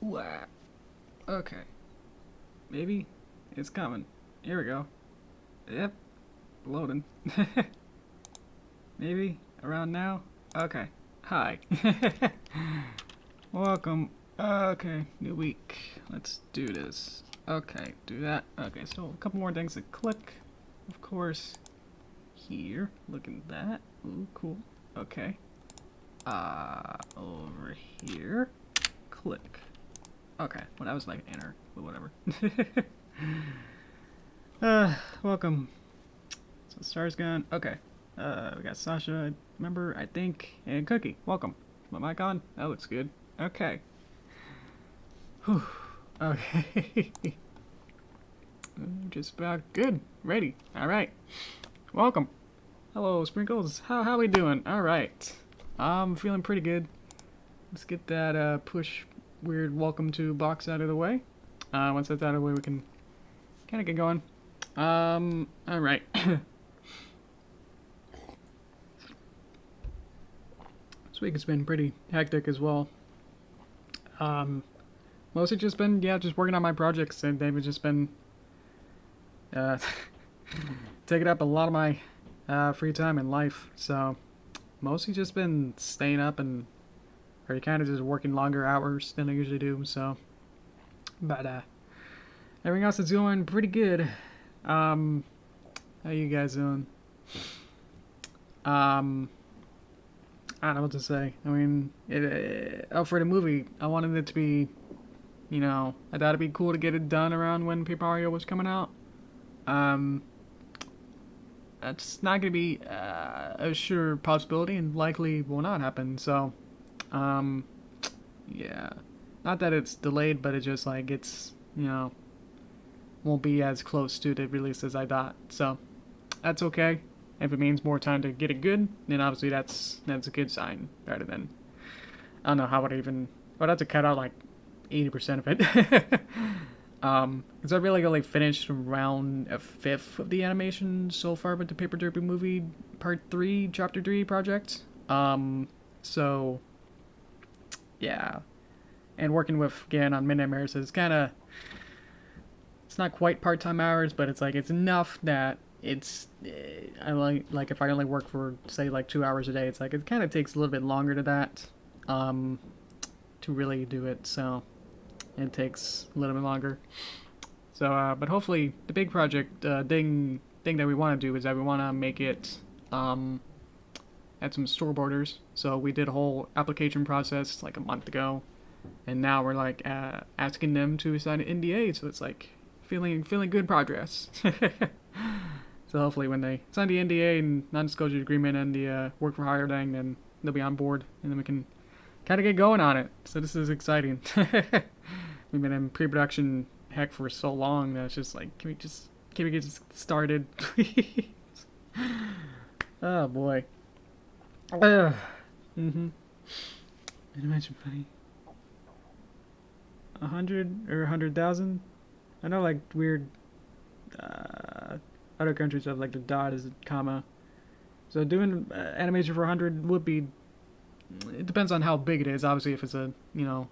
Wow. Okay. Maybe it's coming. Here we go. Yep. Loading. Maybe around now? Okay. Hi. Welcome. Okay, new week. Let's do this. Okay, do that. Okay, so a couple more things to click. Of course, here. Look at that. Ooh, cool. Okay. Over here. Click. Okay, well that was like enter, but whatever. Welcome. So Star's gone. Okay. We got Sasha, remember, I think, and Cookie. Welcome. Is my mic on? That looks good. Okay. Whew. Okay. Just about good. Ready. Alright. Welcome. Hello, Sprinkles. How we doing? Alright. I'm feeling pretty good. Let's get that push weird welcome to box out of the way. Once that's out of the way, we can kind of get going. Alright. This week has been pretty hectic as well. Mostly just been, just working on my projects, and they've just been taking up a lot of my free time in life. So mostly just been staying up and or kind of just working longer hours than I usually do. So, but everything else is going pretty good. How you guys doing? I don't know what to say. I mean, for the movie, I wanted it to be, you know, I thought it'd be cool to get it done around when Paper Mario was coming out. That's not going to be a sure possibility and likely will not happen. So, yeah. Not that it's delayed, but it just, like, it's, you know, won't be as close to the release as I thought. So, that's okay. If it means more time to get it good, then obviously that's a good sign, rather than, I don't know how would I even, I'd have to cut out like 80% of it. Because I really only finished around a fifth of the animation so far with the Paper Derpy movie part 3, chapter 3 project. So, yeah. And working with, again, on Midnight Mares is kind of, it's not quite part-time hours, but it's like, it's enough that it's, I like if I only work for, say, like 2 hours a day, it's like, it kind of takes a little bit longer to that, to really do it, so it takes a little bit longer. So, but hopefully, the big project, thing that we want to do is that we want to make it, add some storyboarders. So we did a whole application process like a month ago, and now we're like, asking them to sign an NDA, so it's like, feeling good progress. So hopefully when they sign the NDA and non-disclosure agreement and the work for hire thing, then they'll be on board, and then we can kind of get going on it. So this is exciting. We've been in pre-production heck for so long that it's just like, can we get started, please? Oh boy. Animation funny. 100 or 100,000? I know, like, weird, other countries have, like, the dot as a comma. So doing animation for 100 would be, it depends on how big it is. Obviously, if it's a, you know,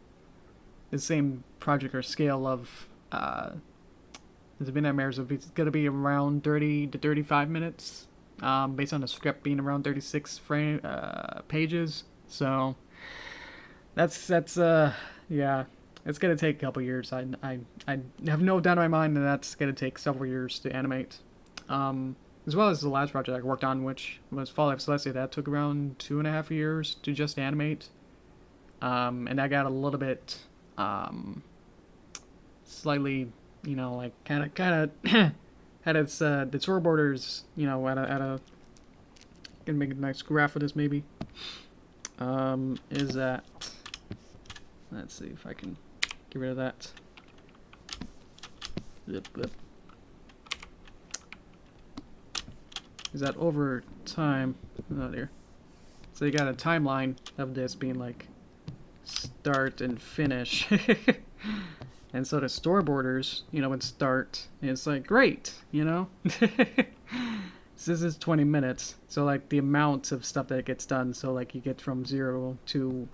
the same project or scale of, the Midnight Mares, it's going to be around 30 to 35 minutes, based on the script being around 36 pages. So, that's, yeah. It's going to take a couple years. I have no doubt in my mind that that's going to take several years to animate. As well as the last project I worked on, which was Fall of Celestia, that took around 2.5 years to just animate. And that got a little bit, slightly, you know, like, kind of, had its, the storyboarders, you know, at a, gonna make a nice graph of this, maybe. Is that, let's see if I can get rid of that. Yep. Is that over time? Oh dear. So you got a timeline of this being like start and finish. And so the storyboarders, you know, would start, and it's like, great, you know? So this is 20 minutes. So like the amount of stuff that gets done, so like you get from 0 to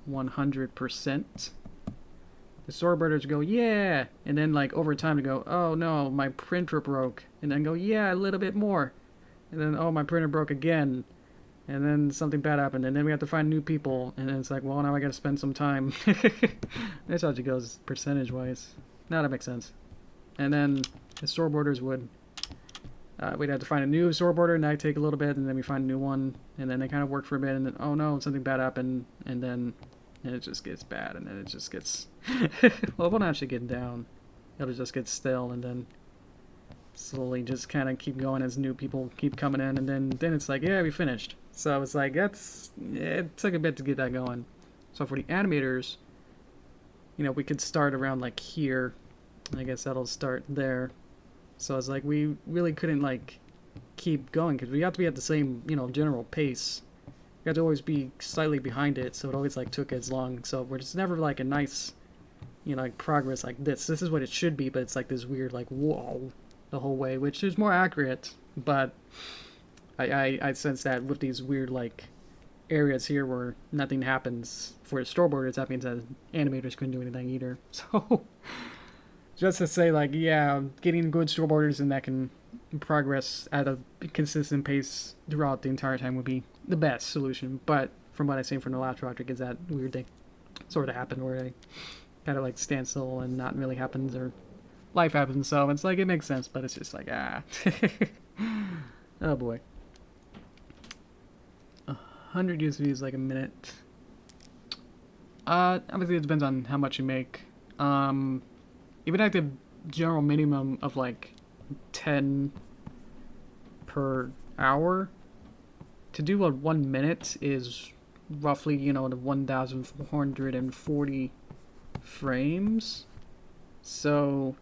100%. the storyboarders go, yeah, and then like over time to go, oh no, my printer broke, and then go, yeah, a little bit more, and then oh, my printer broke again, and then something bad happened, and then we have to find new people, and then it's like, well, now I gotta spend some time. That's how it goes percentage wise. Now that makes sense. And then the storyboarders would we'd have to find a new storyboarder, and that'd take a little bit, and then we find a new one, and then they kind of work for a bit, and then oh no, something bad happened, and then it just gets bad, and then it just gets well, it won't actually get down, it'll just get stale, and then slowly just kind of keep going as new people keep coming in, and then it's like, yeah, we finished. So it's like, it took a bit to get that going. So for the animators, you know, we could start around like here. I guess that'll start there. So it's like we really couldn't like keep going because we have to be at the same, you know, general pace. We have to always be slightly behind it, so it always like took as long. So we're just never like a nice, you know, like progress like this. This is what it should be, but it's like this weird like whoa the whole way, which is more accurate. But I sense that with these weird like areas here where nothing happens for storyboarders, that means that animators couldn't do anything either. So just to say, like, yeah, getting good storyboarders and that can progress at a consistent pace throughout the entire time would be the best solution. But from what I've seen from the last project, is that weird thing sort of happened where they kind of like stand still and not really happens, or life happens. So it's like, it makes sense, but it's just like, oh boy. 100 USD is like a minute. Obviously it depends on how much you make. Even at the general minimum of like 10 per hour, to do a 1 minute is roughly, you know, the 1,440 frames. So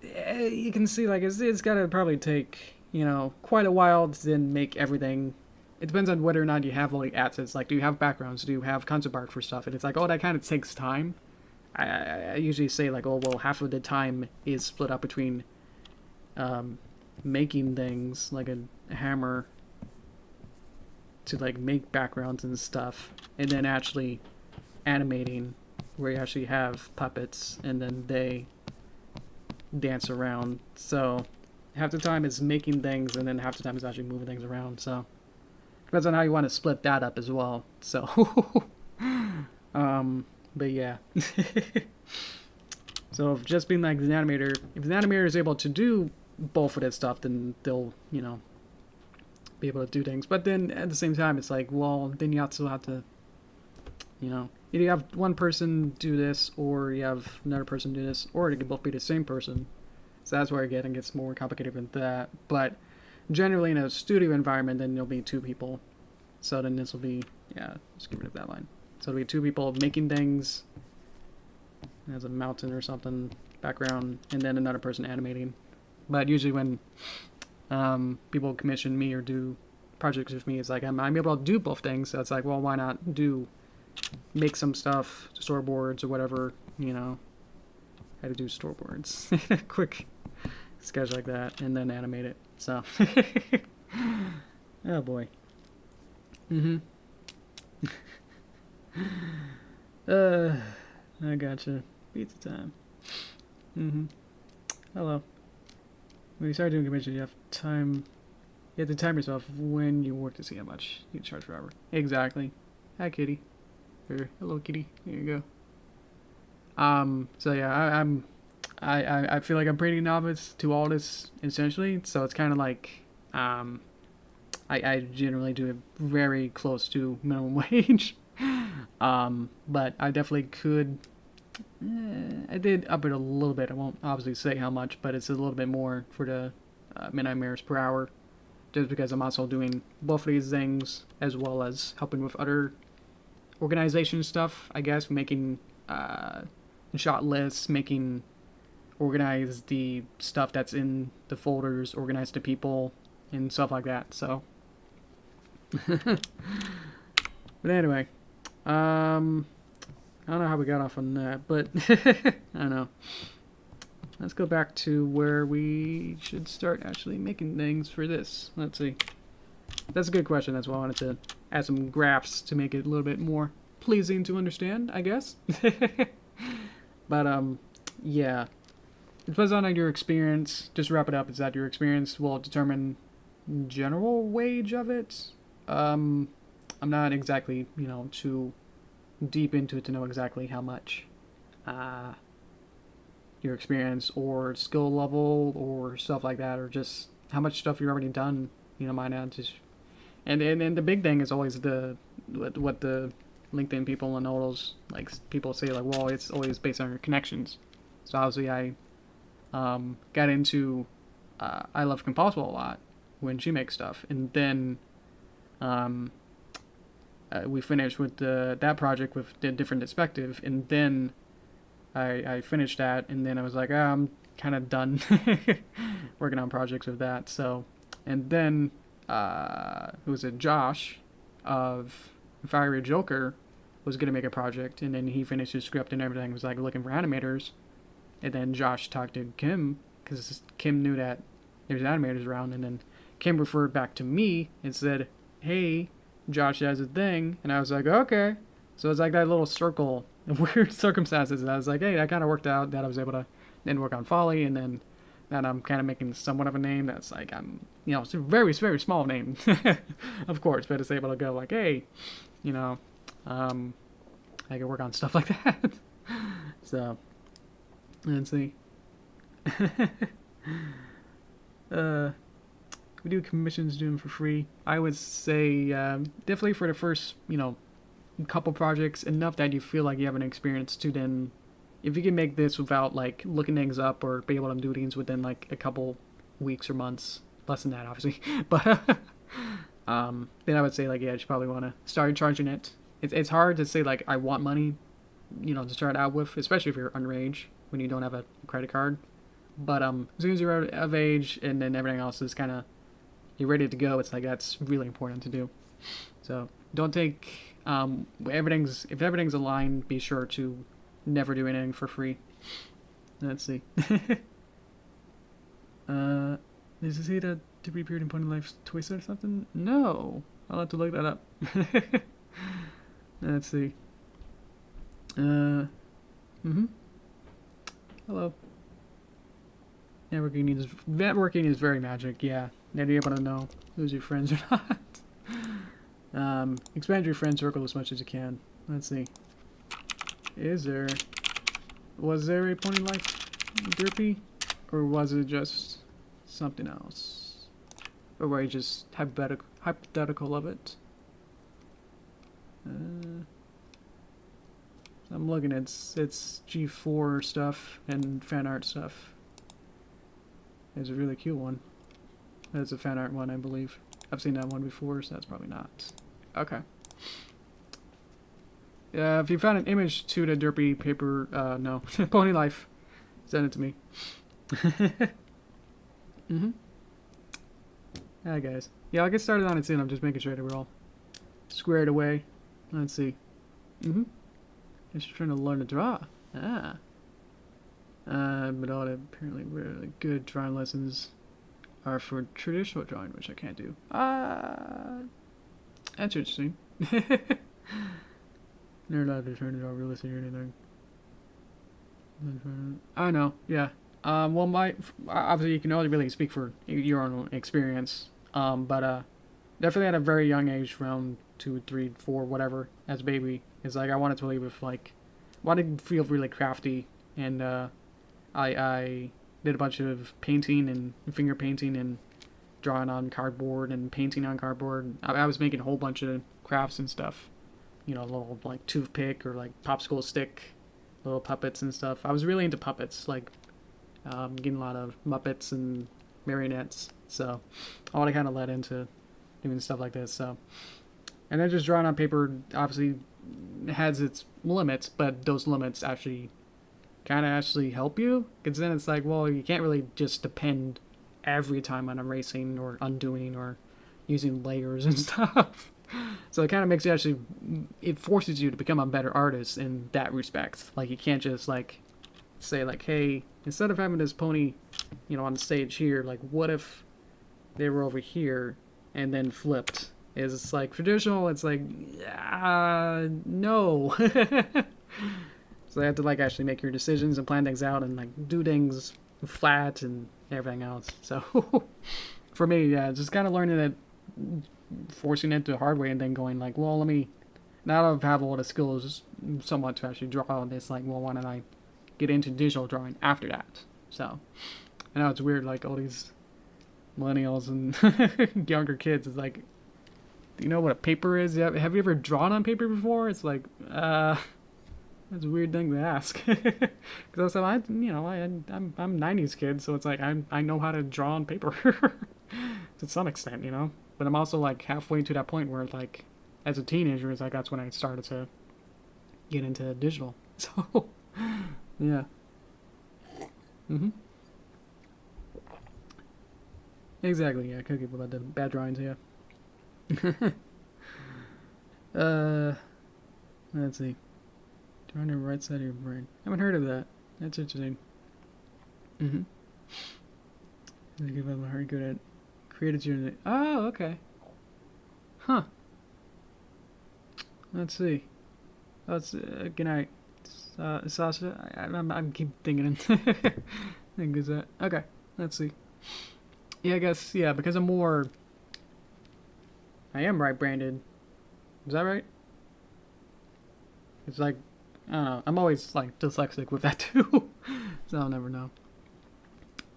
you can see like it's gotta probably take, you know, quite a while to then make everything. It depends on whether or not you have all the assets. Like, do you have backgrounds? Do you have concept art for stuff? And it's like, oh, that kind of takes time. I usually say like, oh well, half of the time is split up between making things like a hammer to like make backgrounds and stuff, and then actually animating where you actually have puppets and then they dance around. So half the time is making things, and then half the time is actually moving things around. So depends on how you want to split that up as well. So but yeah. So if just being like an animator, if an animator is able to do both of that stuff, then they'll, you know, be able to do things. But then at the same time, it's like, well, then you also have to, you know, either you have one person do this, or you have another person do this, or it can both be the same person. So that's where it gets more complicated than that. But generally in a studio environment, then there'll be two people. So then this will be, yeah, let's get rid of that line. So it'll be two people making things. There's a mountain or something background, and then another person animating. But usually when people commission me or do projects with me, it's like I'm able to do both things. So it's like, well, why not make some stuff, storyboards or whatever, you know, how to do storyboards, quick sketch like that, and then animate it. So, oh boy. I gotcha. Pizza time. Hello. When you start doing commissions, you have time. You have to time yourself when you work to see how much you charge per hour. Exactly. Hi, kitty. Or hello, kitty. There you go. So yeah, I feel like I'm pretty novice to all this essentially. So it's kind of like, I generally do it very close to minimum wage. But I definitely could. I did up it a little bit. I won't obviously say how much, but it's a little bit more for the midnight mares per hour, just because I'm also doing both of these things as well as helping with other organization stuff. I guess making shot lists, organize the stuff that's in the folders, organize the people, and stuff like that. So, but anyway. I don't know how we got off on that, but I don't know. Let's go back to where we should start actually making things for this. Let's see. That's a good question. That's why I wanted to add some graphs to make it a little bit more pleasing to understand, I guess. But yeah, it depends on your experience. Just to wrap it up, is that your experience will determine general wage of it. I'm not exactly, too deep into it to know exactly how much your experience or skill level or stuff like that, or just how much stuff you've already done, might not just. And the big thing is always what the LinkedIn people and all those people say, well, it's always based on your connections. So obviously I got into I Love Compossible a lot when she makes stuff, and then we finished with that project with the different perspective, and then I finished that, and then I was like, I'm kind of done working on projects with that. So, and then who was it? Josh of Fiery Joker was gonna make a project, and then he finished his script and everything. Was looking for animators, and then Josh talked to Kim because Kim knew that there's animators around, and then Kim referred back to me and said, "Hey, Josh has a thing," and I was like, "Okay." So it's that little circle of weird circumstances. And I was like, "Hey, that kind of worked out. That I was able to then work on Folly, and then that I'm kind of making somewhat of a name. That's it's a very, very small name, of course, but it's able to go hey, I can work on stuff like that." So, let's see. We do commissions, do them for free. I would say definitely for the first, couple projects, enough that you feel like you have an experience to then, if you can make this without looking things up or be able to do things within a couple weeks or months, less than that obviously, but then I would say you probably want to start charging it. It's hard to say I want money, to start out with, especially if you're underage when you don't have a credit card. But as soon as you're of age and then everything else is kind of, you're ready to go, it's that's really important to do. So don't take if everything's aligned, be sure to never do anything for free. Let's see. Does it say that Derpy appeared in Point of Life's twist or something? No, I'll have to look that up. Let's see. Hello. Networking is very magic, yeah. Now you're able to know who's your friends or not. Expand your friend circle as much as you can. Let's see. Was there a Pony Life Derpy? Or was it just something else? Or were you just hypothetical of it? I'm looking at it's G4 stuff and fan art stuff. There's a really cute one. That's a fan art one, I believe. I've seen that one before, so that's probably not. Okay. If you found an image to the Derpy paper, no, Pony Life, send it to me. Alright, guys. Yeah, I'll get started on it soon. I'm just making sure that we're all squared away. Let's see. Just trying to learn to draw. But all the apparently really good drawing lessons are for traditional drawing, which I can't do. That's interesting. Never allowed to turn it all realistic or anything. I know, yeah. Well, obviously you can only really speak for your own experience. But definitely at a very young age, around 2, 3, 4, whatever, as a baby, it's I wanted to leave with wanted to feel really crafty, and I did a bunch of painting and finger painting and drawing on cardboard and painting on cardboard. I was making a whole bunch of crafts and stuff. Little toothpick or popsicle stick, little puppets and stuff. I was really into puppets, getting a lot of Muppets and marionettes. So all that kind of led into doing stuff like this. So, and then just drawing on paper obviously has its limits, but those limits actually help you, because then it's well, you can't really just depend every time on erasing or undoing or using layers and stuff. So it kind of makes you it forces you to become a better artist in that respect. You can't just say hey, instead of having this pony on the stage here, what if they were over here and then flipped? It's traditional, it's no. So you have to like actually make your decisions and plan things out and like do things flat and everything else. So for me, yeah, just kind of learning it, forcing it the hard way, and then going like, well, let me, now that I have all the skills somewhat to actually draw, it's like, well, why don't I get into digital drawing after that? So I know it's weird, like all these millennials and younger kids, it's like, do you know what a paper is? Have you ever drawn on paper before? It's like, that's a weird thing to ask. Because I'm 90s kid, so it's like I know how to draw on paper to some extent, you know. But I'm also like halfway to that point where like, as a teenager, it's like that's when I started to get into digital. So yeah. Exactly. Yeah, cookie about the bad drawings. Yeah. Let's see. Drawing the right side of your brain. I haven't heard of that. That's interesting. I give up my heart good at creative journey. Oh, okay. Huh. Let's see. That's good night. Sasha. I'm keep thinking. I think is that okay? Let's see. Yeah, I guess because I'm more. I am right-branded. Is that right? It's like, I don't know. I'm always like dyslexic with that too, so I'll never know.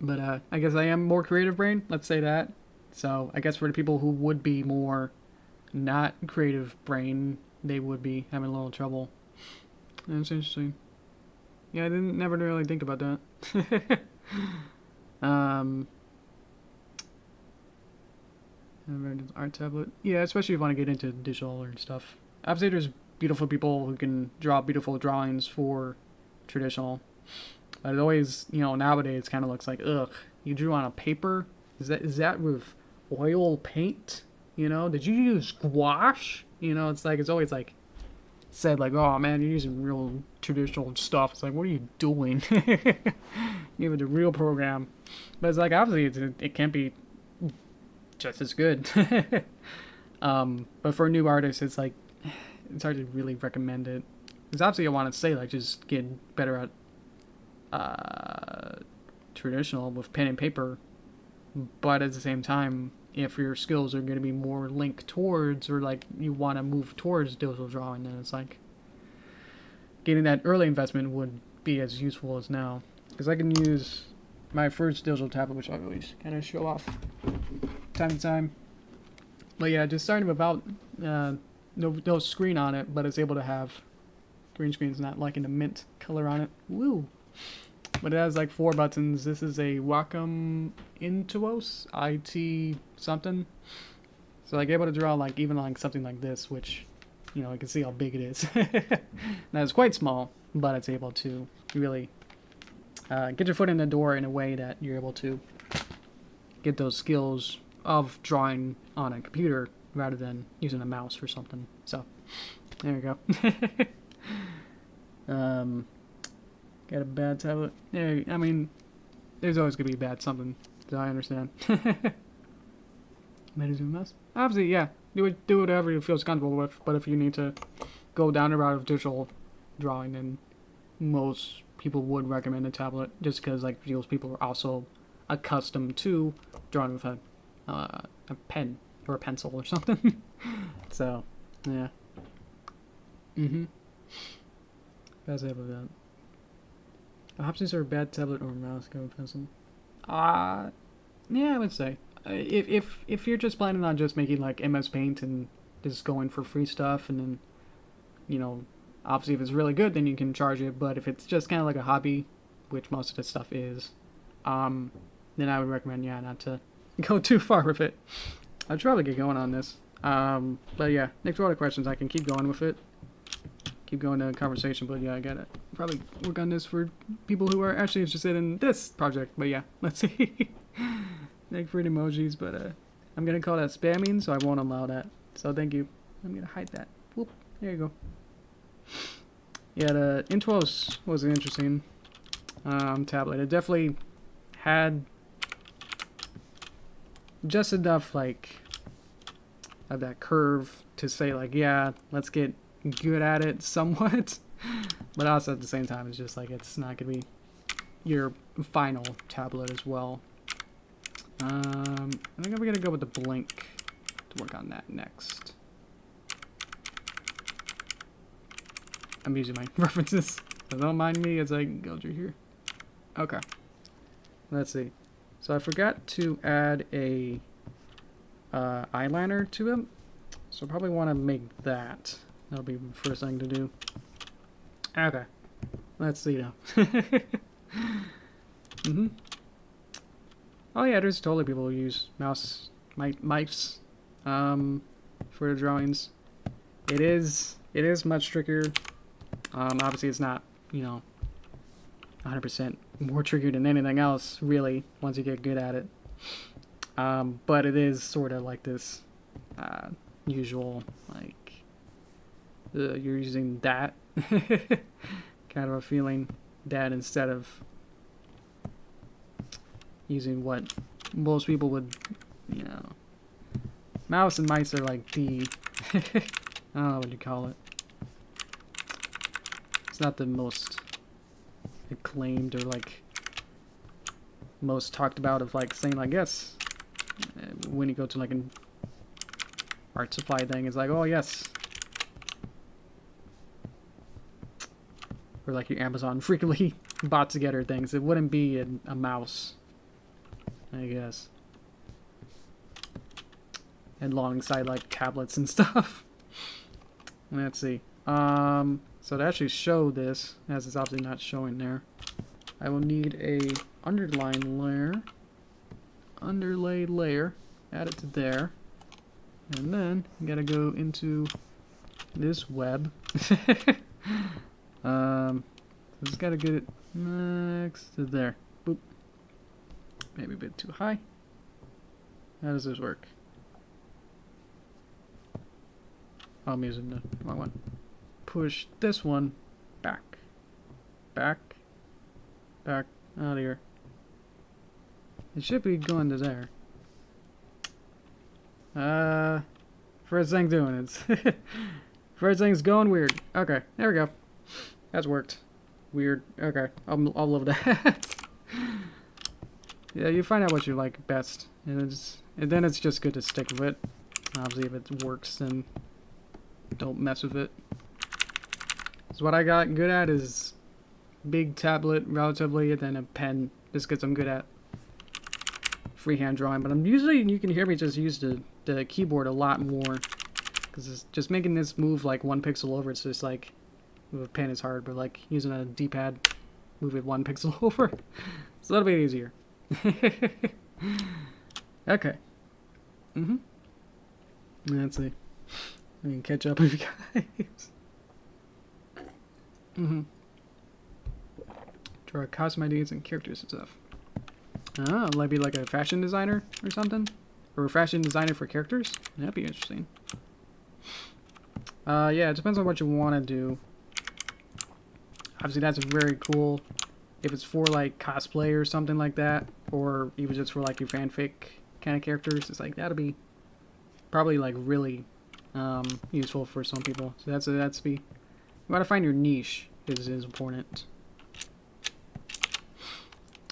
But I guess I am more creative brain. Let's say that. So I guess for the people who would be more not creative brain, they would be having a little trouble. That's interesting. Yeah, I never really think about that. Art tablet. Yeah, especially if you want to get into digital or stuff. Obviously, there's beautiful people who can draw beautiful drawings for traditional. But it always, nowadays kind of looks like, ugh, you drew on a paper? Is that with oil paint? Did you use gouache? It's always like said like, oh man, you're using real traditional stuff. It's like, what are you doing? Give it a real program. But it's like, obviously, it can't be just as good. But for a new artist, it's like, it's hard to really recommend it. Because obviously I want to say, like, just get better at traditional with pen and paper. But at the same time, if your skills are going to be more linked towards, or like you want to move towards digital drawing, then it's like getting that early investment would be as useful as now. Because I can use my first digital tablet, which I always kind of show off time to time. But yeah, just starting without no screen on it, but it's able to have green screens, not like in the mint color on it. Woo! But it has like 4 buttons. This is a Wacom Intuos IT something. So like able to draw like even like something like this, which you can see how big it is. Now it's quite small, but it's able to really get your foot in the door in a way that you're able to get those skills of drawing on a computer rather than using a mouse or something. So there you go. Got a bad tablet. Yeah, I mean, there's always gonna be bad something. So I understand. Maybe zoom mouse. Obviously, yeah. Do whatever you feel comfortable with. But if you need to go down the route of digital drawing, then most people would recommend a tablet, just because like those people are also accustomed to drawing with a pen or a pencil or something. So, yeah. Bad tablet that. Options are bad tablet or mouse, go with pencil. Yeah, I would say. If you're just planning on just making like MS Paint and just going for free stuff, and then, obviously if it's really good, then you can charge it. But if it's just kind of like a hobby, which most of this stuff is, then I would recommend, not to go too far with it. I'd probably get going on this. But yeah, next order questions, I can keep going with it. Keep going to conversation, but yeah, I gotta probably work on this for people who are actually interested in this project. But yeah, let's see. Thank for the emojis, but I'm gonna call that spamming, so I won't allow that. So thank you. I'm gonna hide that. Whoop, there you go. Yeah, the Intuos was an interesting tablet. It definitely had just enough like of that curve to say like, yeah, let's get good at it somewhat. But also at the same time, it's just like it's not gonna be your final tablet as well. I think I'm gonna go with the blink to work on that next. I'm using my references, so don't mind me as I go through here. Okay, let's see. So I forgot to add a eyeliner to him, so I probably want to make that. That'll be the first thing to do. Okay, let's see now. Oh yeah, there's totally people who use mice for the drawings. It is much trickier. Obviously it's not, you know, 100% more trickier than anything else, really, once you get good at it. But it is sort of like this usual, like, you're using that kind of a feeling, that instead of using what most people would, you know, mouse and mice are like the, I don't know what you call it. It's not the most acclaimed or like most talked about of like saying like, yes, when you go to like an art supply thing, it's like, oh yes, or like your Amazon frequently bought together things. It wouldn't be a mouse, I guess, and alongside like tablets and stuff. Let's see. So to actually show this, as it's obviously not showing there, I will need a underline layer, underlay layer, add it to there, and then you gotta go into this web. Just gotta get it next to there. Boop. Maybe a bit too high. How does this work? Oh, I'm using the wrong one. Push this one back, back, back, out of here. It should be going to there. First thing doing it. First thing's going weird. Okay, there we go. That's worked. Weird. Okay, I'll love that. Yeah, you find out what you like best, and then it's just good to stick with it. Obviously, if it works, then don't mess with it. So what I got good at is big tablet relatively, and then a pen, just because I'm good at freehand drawing. But I'm usually, you can hear me just use the keyboard a lot more, because it's just making this move like 1 pixel over. It's just like, with a pen is hard, but like using a D-pad, move it 1 pixel over. It's a little bit easier. Okay. Let's see. I can catch up with you guys. Draw costume ideas and characters and stuff. Oh, maybe like a fashion designer or something? Or a fashion designer for characters? That'd be interesting. Yeah, it depends on what you want to do. Obviously, that's very cool. If it's for like cosplay or something like that, or even just for like your fanfic kind of characters, it's like that'll be probably like really useful for some people. So that's be, you gotta find your niche is important.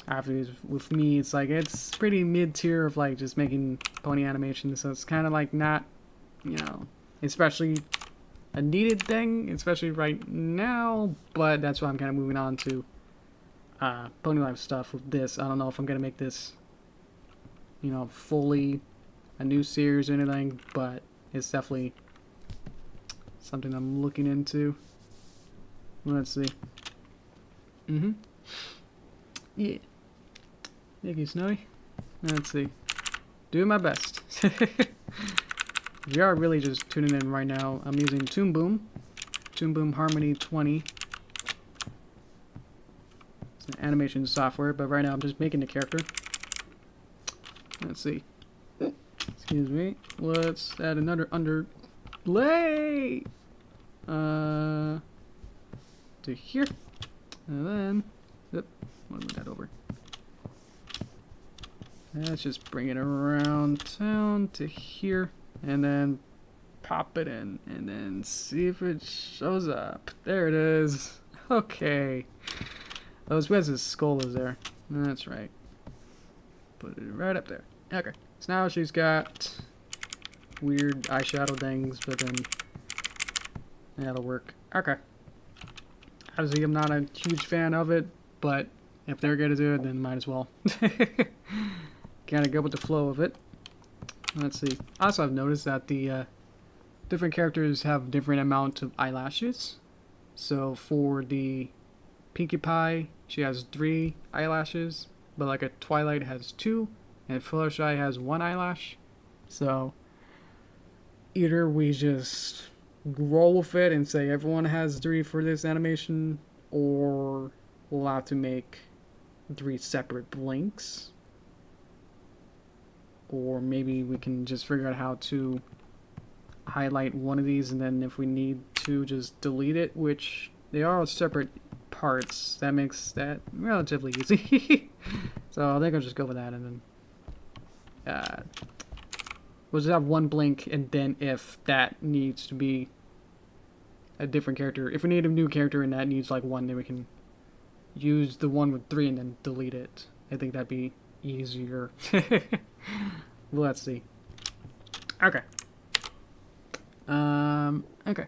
After with me, it's like it's pretty mid tier of like just making pony animations, so it's kind of like not, you know, especially a needed thing, especially right now. But that's why I'm kind of moving on to Pony Life stuff with this. I don't know if I'm gonna make this, you know, fully a new series or anything, but it's definitely something I'm looking into. Let's see. Yeah. Thank you, Snowy. Let's see. Doing my best. If you are really just tuning in right now, I'm using Toon Boom Harmony 20. It's an animation software, but right now I'm just making the character. Let's see. Excuse me. Let's add another underlay to here, and then let me move that over. Let's just bring it around town to here, and then pop it in and then see if it shows up. There it is. Okay. Oh, it's because his skull is there. That's right. Put it right up there. Okay. So now she's got weird eyeshadow things, but then that'll work. Okay. Obviously, I'm not a huge fan of it, but if they're gonna do it, then might as well. Kind of go with the flow of it. Let's see. Also, I've noticed that the different characters have different amount of eyelashes. So for the Pinkie Pie, she has 3 eyelashes, but like a Twilight has 2, and Fluttershy has 1 eyelash. So either we just roll with it and say everyone has 3 for this animation, or we'll have to make 3 separate blinks. Or maybe we can just figure out how to highlight one of these, and then if we need to just delete it, which they are separate parts. That makes that relatively easy. So I think I'll just go with that, and then we'll just have 1 blink, and then if that needs to be a different character, if we need a new character and that needs like 1, then we can use the one with 3 and then delete it. I think that'd be easier. Let's see. Okay. Okay.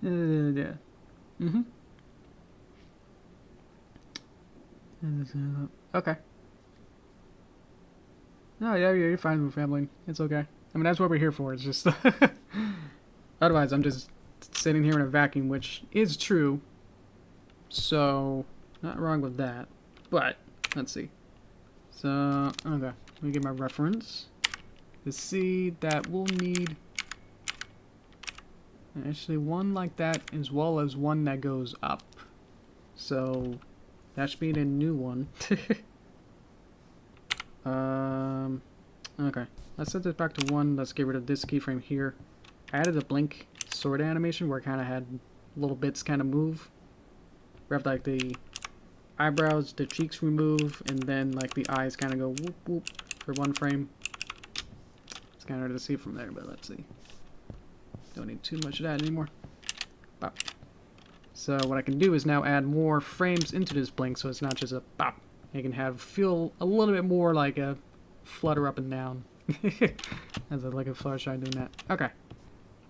Yeah. Okay. No, yeah, you're fine with family. It's okay. I mean, that's what we're here for. It's just... Otherwise, I'm just sitting here in a vacuum, which is true. So, not wrong with that. But, let's see. So, okay. Let me get my reference. To see that we'll need... actually, 1 like that, as well as 1 that goes up. So, that should be a new one. Okay. Let's set this back to 1. Let's get rid of this keyframe here. I added a blink sort of animation where it kind of had little bits kind of move. We have like the eyebrows, the cheeks remove, and then like the eyes kind of go whoop whoop for 1 frame. It's kind of hard to see from there, but let's see. Don't need too much of that anymore. Bop. So what I can do is now add more frames into this blink, so it's not just a bop. It can feel a little bit more like a flutter up and down. As like a Fluttershy doing that. Okay.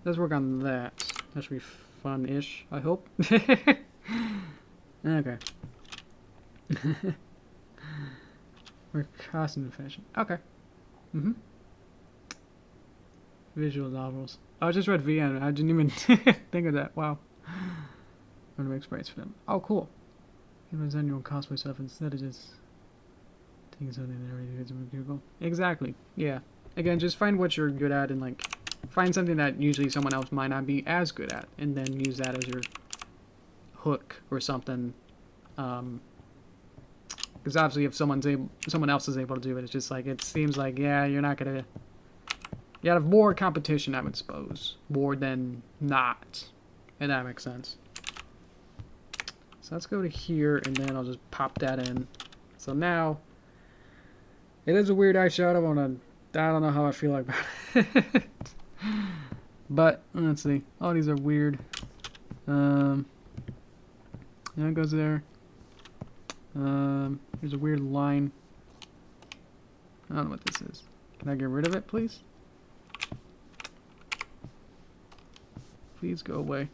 Let's work on that. That should be fun-ish, I hope. Okay. We're costume fashion. Okay. Visual novels. Oh, I just read VN. I didn't even think of that. Wow. I'm gonna make sprites for them. Oh, cool. It was annual cosplay stuff instead of just taking something that already gets with Google. Exactly. Yeah. Again, just find what you're good at and like find something that usually someone else might not be as good at, and then use that as your hook or something. Because obviously, if someone else is able to do it, it's just like it seems like you're not gonna. You have more competition, I would suppose, more than not, and that makes sense. So let's go to here, and then I'll just pop that in. So now, it is a weird eyeshadow. I don't know how I feel about it. But, let's see. All these are weird. Yeah, it goes there. Here's a weird line. I don't know what this is. Can I get rid of it, please? Please go away.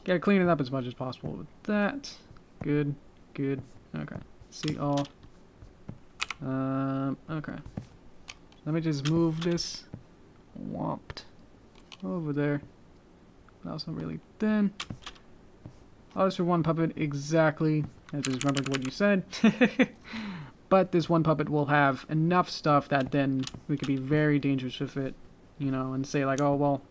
Gotta clean it up as much as possible with that. Good, good. Okay. See all. Okay. Let me just move this whomped over there. Also really thin. Oh, this for 1 puppet, exactly. I just remembered what you said. But this 1 puppet will have enough stuff that then we could be very dangerous with it, you know, and say like, oh, well,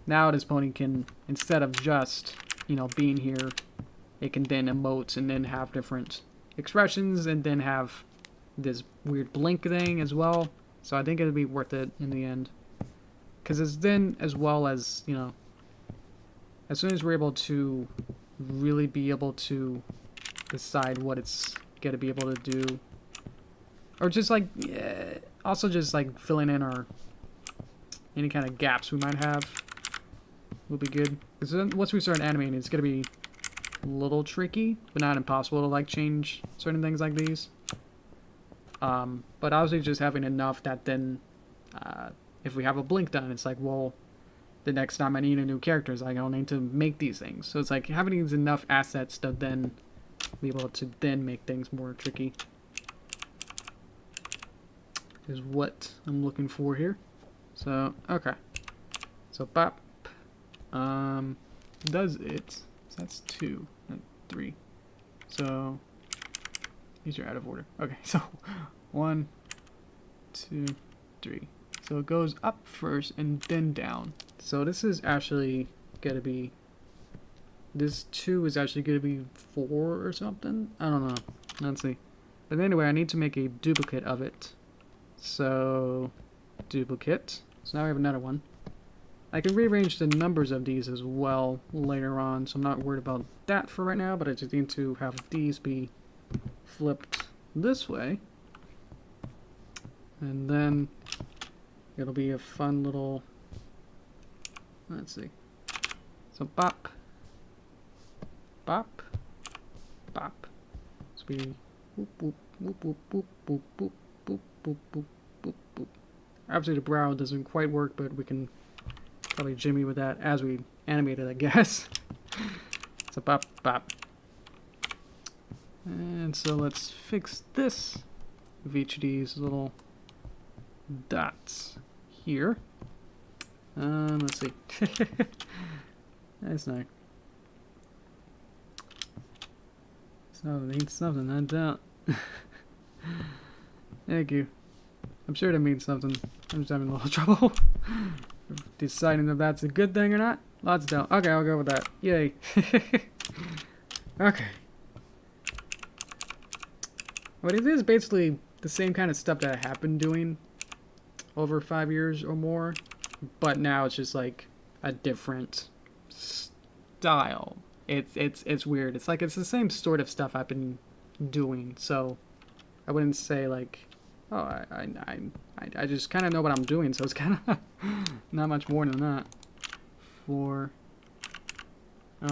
now this pony can, instead of just, you know, being here, it can then emote and then have different expressions and then have this weird blink thing as well. So I think it'll be worth it in the end. Because it's then, as well as, you know, as soon as we're able to really be able to decide what it's going to be able to do, Or just like, yeah, also just like filling in our, any kind of gaps we might have will be good. Because then once we start animating, it's going to be a little tricky, but not impossible to like change certain things like these. But obviously just having enough that then, if we have a blink done, it's like, well, the next time I need a new character, it's like, I'll need to make these things. So it's like having these enough assets to then be able to then make things more tricky is what I'm looking for here. So, okay. So, bop. Does it. So that's 2, not 3. So, these are out of order. Okay, so 1, 2, 3. So it goes up first and then down. So this is actually gonna be, this 2 is actually gonna be 4 or something? I don't know. Let's see. But anyway, I need to make a duplicate of it. So, duplicate. So now we have another one. I can rearrange the numbers of these as well later on, so I'm not worried about that for right now, but I just need to have these be flipped this way. And then it'll be a fun little, let's see. So bop, bop, bop. So we whoop, whoop, whoop, whoop, whoop, whoop, whoop, whoop, whoop, whoop, whoop, whoop. Obviously the brow doesn't quite work, but we can probably jimmy with that as we animate it, I guess. So bop, bop. And so let's fix this with each of these little dots here. Let's see. That's nice. So it means something, I doubt. Thank you. I'm sure that means something. I'm just having a little trouble deciding if that's a good thing or not. Lots down. Okay, I'll go with that. Yay. Okay. But it is basically the same kind of stuff that I have been doing over 5 years or more, but now it's just like a different style. It's weird. It's like it's the same sort of stuff I've been doing, so I wouldn't say like, oh, I just kind of know what I'm doing, so it's kind of not much more than that.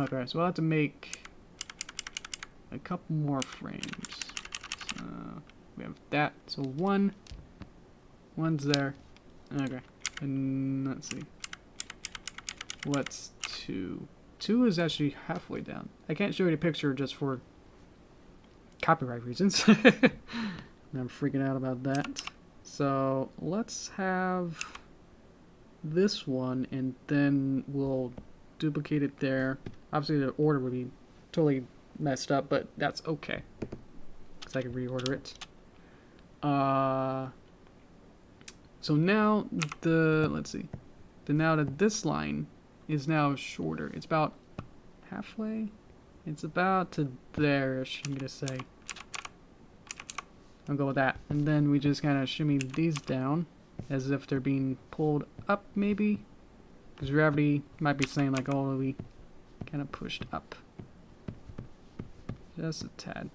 Okay, so we'll have to make a couple more frames. So we have that. So one's there. Okay, and let's see. What's 2? 2 is actually halfway down. I can't show you the picture just for copyright reasons. I'm freaking out about that. So let's have this one, and then we'll duplicate it there. Obviously the order would be totally messed up, but that's okay, because I can reorder it. So now let's see. Now that this line is now shorter, it's about halfway. It's about to there-ish, I'm gonna say. I'll go with that. And then we just kind of shimmy these down as if they're being pulled up, maybe. Because gravity might be saying like, oh, we kind of pushed up. Just a tad.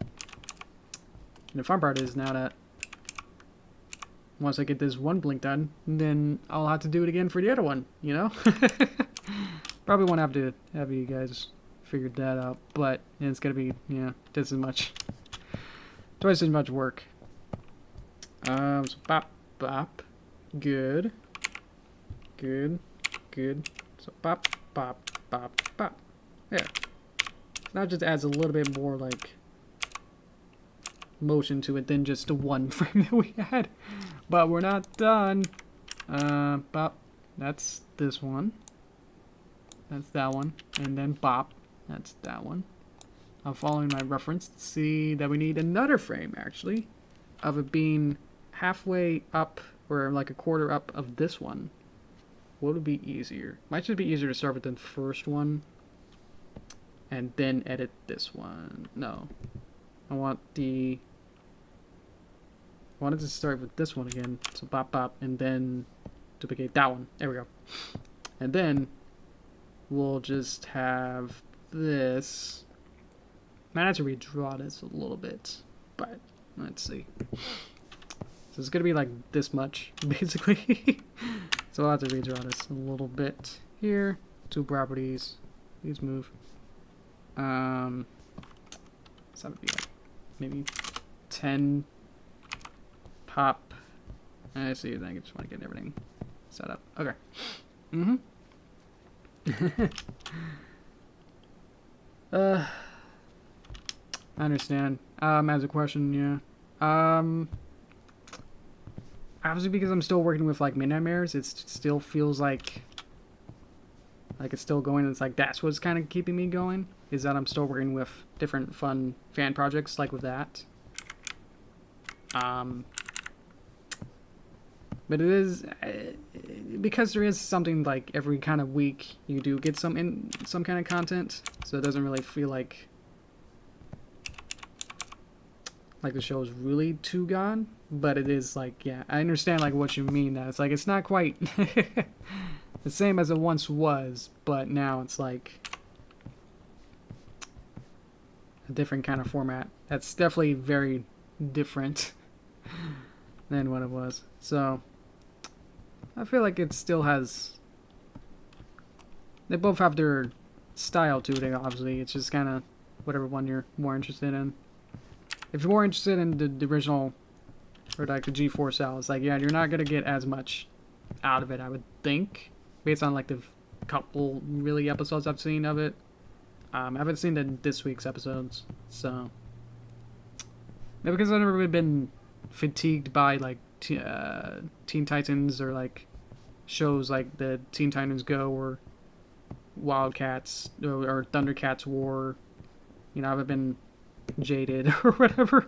And the fun part is now that once I get this one blink done, then I'll have to do it again for the other one, you know? Probably won't have to have you guys figured that out, but it's gonna be, yeah, just as much, twice as much work. So bop, bop, good, good, good. So bop, bop, bop, bop. Yeah. Now it just adds a little bit more like motion to it than just the one frame that we had. But we're not done. Bop. That's this one. That's that one. And then bop. That's that one. I'm following my reference to see that we need another frame, actually, of it being halfway up, or like a quarter up of this one. What would be easier? Might just be easier to start with the first one and then edit this one. No. I wanted to start with this one again. So bop bop, and then duplicate that one. There we go. And then we'll just have this. Might have to redraw this a little bit, but let's see. So it's gonna be like this much, basically. So I'll have to redraw this a little bit here. 2 properties. Please move. So that would be like maybe 10 pop. I see. I just want to get everything set up. Okay. I understand. As a question, yeah. Obviously because I'm still working with like Midnight Mares, it still feels like it's still going. It's like that's what's kind of keeping me going, is that I'm still working with different fun fan projects like with that. But it is because there is something like every kind of week you do get some kind of content, so it doesn't really feel like the show is really too gone. But it is like, yeah, I understand like what you mean. That it's like it's not quite the same as it once was, but now it's like a different kind of format. That's definitely very different than what it was. So I feel like it still has. They both have their style to it. Obviously, it's just kind of whatever one you're more interested in. If you're more interested in the original, or like the G4 style, it's like, yeah, you're not gonna get as much out of it, I would think, based on like the couple really episodes I've seen of it. I haven't seen this week's episodes, so maybe because I've never really been fatigued by like Teen Titans or like shows like the Teen Titans Go or Wildcats or Thundercats War. You know, I haven't been jaded or whatever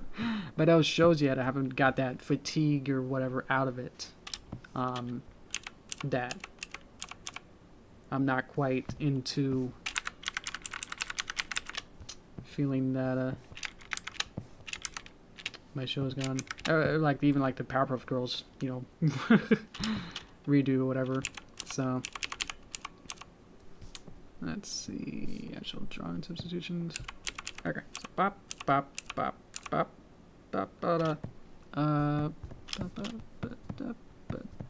by those shows yet. I haven't got that fatigue or whatever out of it. That I'm not quite into feeling that my show is gone. Like even like the Powerpuff Girls, you know, redo or whatever. So let's see, actual drawing substitutions. Okay, so bop, bop, bop, bop, bop, ba,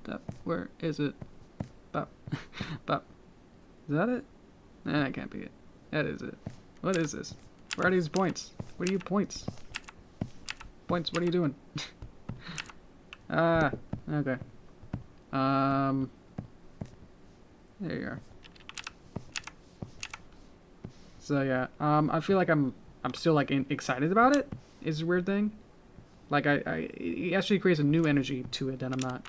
da. Where is it? Bop, bop. Is that it? Nah, that can't be it. That is it. What is this? Where are these points? What are you points? Points, what are you doing? Okay. There you are. So yeah, I feel like I'm still like excited about it. Is a weird thing. Like it actually creates a new energy to it that I'm not.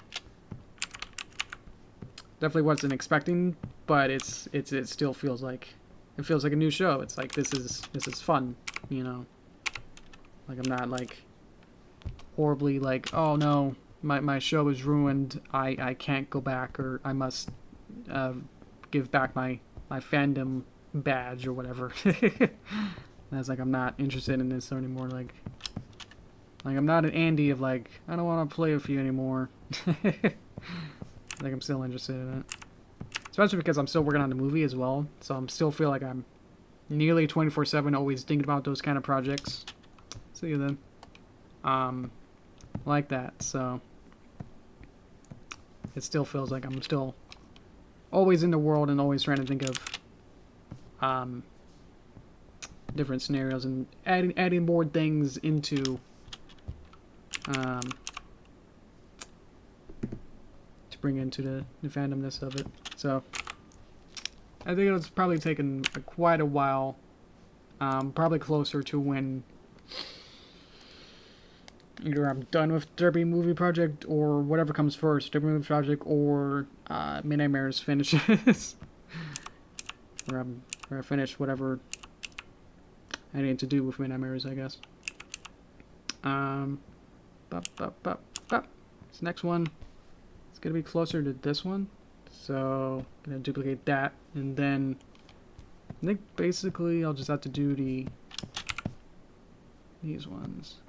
Definitely wasn't expecting, but it still feels like it feels like a new show. It's like this is fun, you know. Like I'm not like horribly like, oh no, my show is ruined. I can't go back, or I must give back my fandom badge or whatever. That's like I'm not interested in this anymore. Like I'm not an Andy of like I don't want to play with you anymore. Like I'm still interested in it, especially because I'm still working on the movie as well. So I'm still feel like I'm nearly 24/7 always thinking about those kind of projects. See you then. Like that. So it still feels like I'm still always in the world and always trying to think of different scenarios and adding more things into to bring into the fandomness of it. So I think it's probably taken quite a while, probably closer to when either I'm done with Derpy movie project or whatever comes first, Derpy movie project or Midnight Mares finishes. Or I finish whatever I need to do with Midnight Mares, I guess. This next one, it's gonna be closer to this one, so I'm gonna duplicate that, and then I think basically I'll just have to do these ones.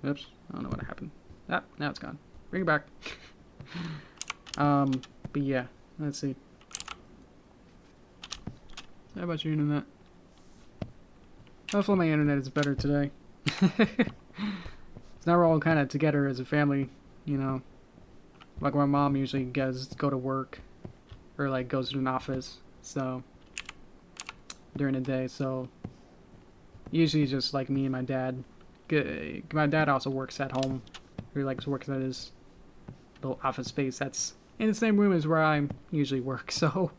Oops, I don't know what happened. Ah, now it's gone. Bring it back. But yeah, let's see. How about your internet? Hopefully my internet is better today. now we're all kind of together as a family, you know. Like my mom usually go to work or like goes to an office, so during the day. So usually just like me and my dad. My dad also works at home. He likes works at his little office space that's in the same room as where I usually work. So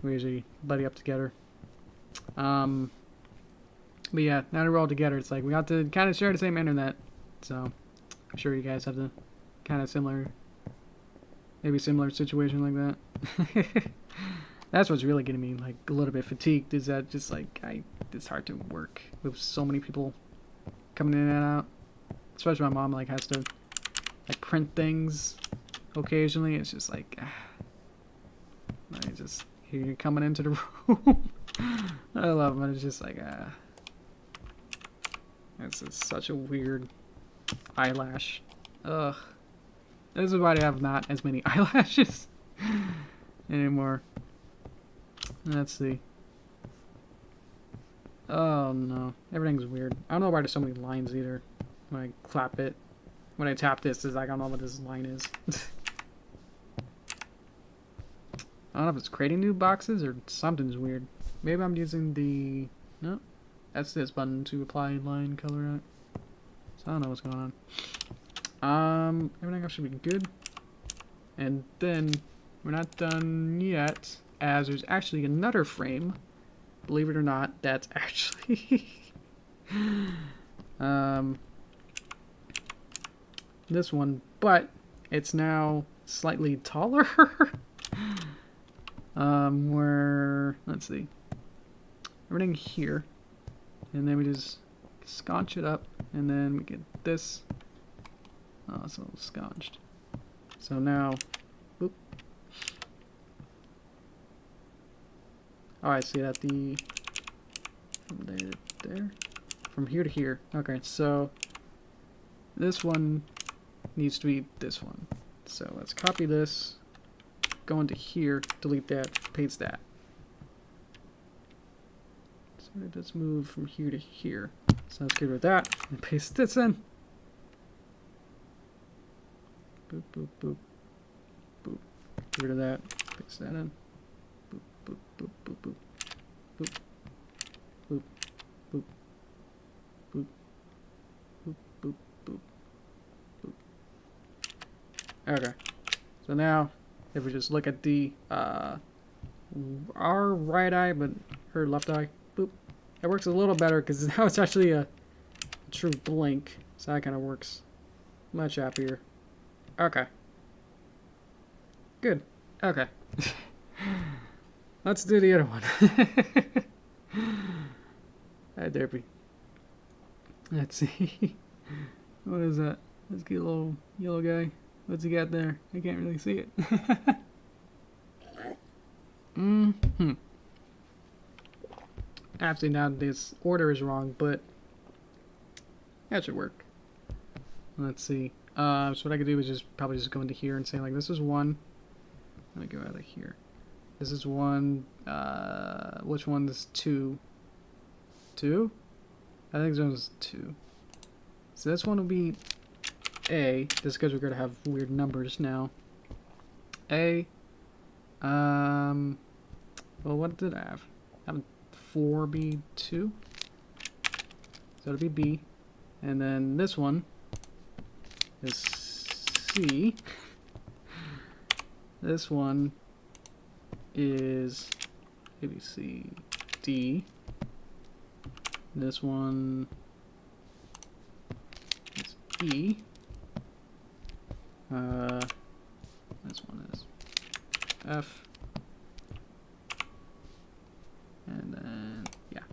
we usually buddy up together. But yeah, now that we're all together, it's like we got to kind of share the same internet. So I'm sure you guys have the kind of similar situation like that. That's what's really getting me like a little bit fatigued, is that just like it's hard to work with so many people coming in and out. Especially my mom like has to like print things occasionally. It's just like I just hear you coming into the room. I love it. It's just like it's just such a weird eyelash. Ugh. This is why I have not as many eyelashes anymore. Let's see. Oh no, everything's weird. I don't know why there's so many lines either. When I clap it, when I tap this, it's like I don't know what this line is. I don't know if it's creating new boxes or something's weird. Maybe I'm using the no. That's this button to apply line color out. So I don't know what's going on. Everything else should be good. And then we're not done yet, as there's actually another frame. Believe it or not, that's actually this one, but it's now slightly taller. Where let's see, everything here, and then we just scotch it up, and then we get this. Oh, it's a little scotched. So now, boop. Oh, I see that from there to there, from here to here. Okay, so this one needs to be this one. So let's copy this, go into here, delete that, paste that. So let's move from here to here. So let's get rid of that and paste this in. Boop, boop, boop, boop. Get rid of that, paste that in. Boop, boop, boop, boop, boop. Boop, boop, boop, boop, boop, boop, boop, boop. Okay. So now, if we just look at the our right eye, but her left eye, boop. It works a little better because now it's actually a true blink. So that kind of works much happier. Okay. Good. Okay. Let's do the other one. Hi, Derpy. Let's see. What is that? Let's get a little yellow guy. What's he got there? I can't really see it. Actually, now this order is wrong, but that should work. Let's see. So what I could do is probably just go into here and say like, this is one. Let me go out of here. This is one. Which one is two? Two? I think this one's two. So this one will be A. Just because we're gonna have weird numbers now. A. Well, what did I have? I have 4B2. So it'll be B. And then this one is C. This one is maybe C, D. This one is E. This one is F. And then, yeah,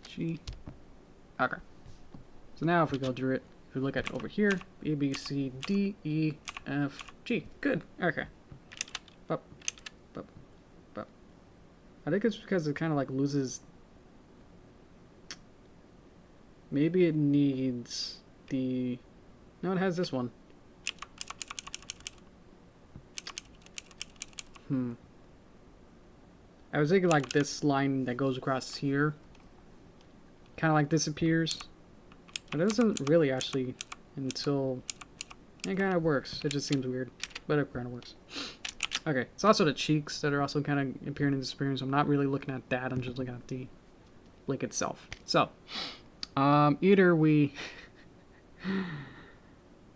G. Okay. So now if we go through it, if we look at over here, A, B, C, D, E, F, G. Good. Okay. Bup. Bup. Bup. I think it's because it kind of like loses. Maybe it needs the. No, it has this one. I was thinking like this line that goes across here kind of like disappears. But it doesn't really actually until it kind of works. It just seems weird, but it kind of works. Okay, it's also the cheeks that are also kind of appearing and disappearing, so I'm not really looking at that. I'm just looking at the blink itself. So, either we...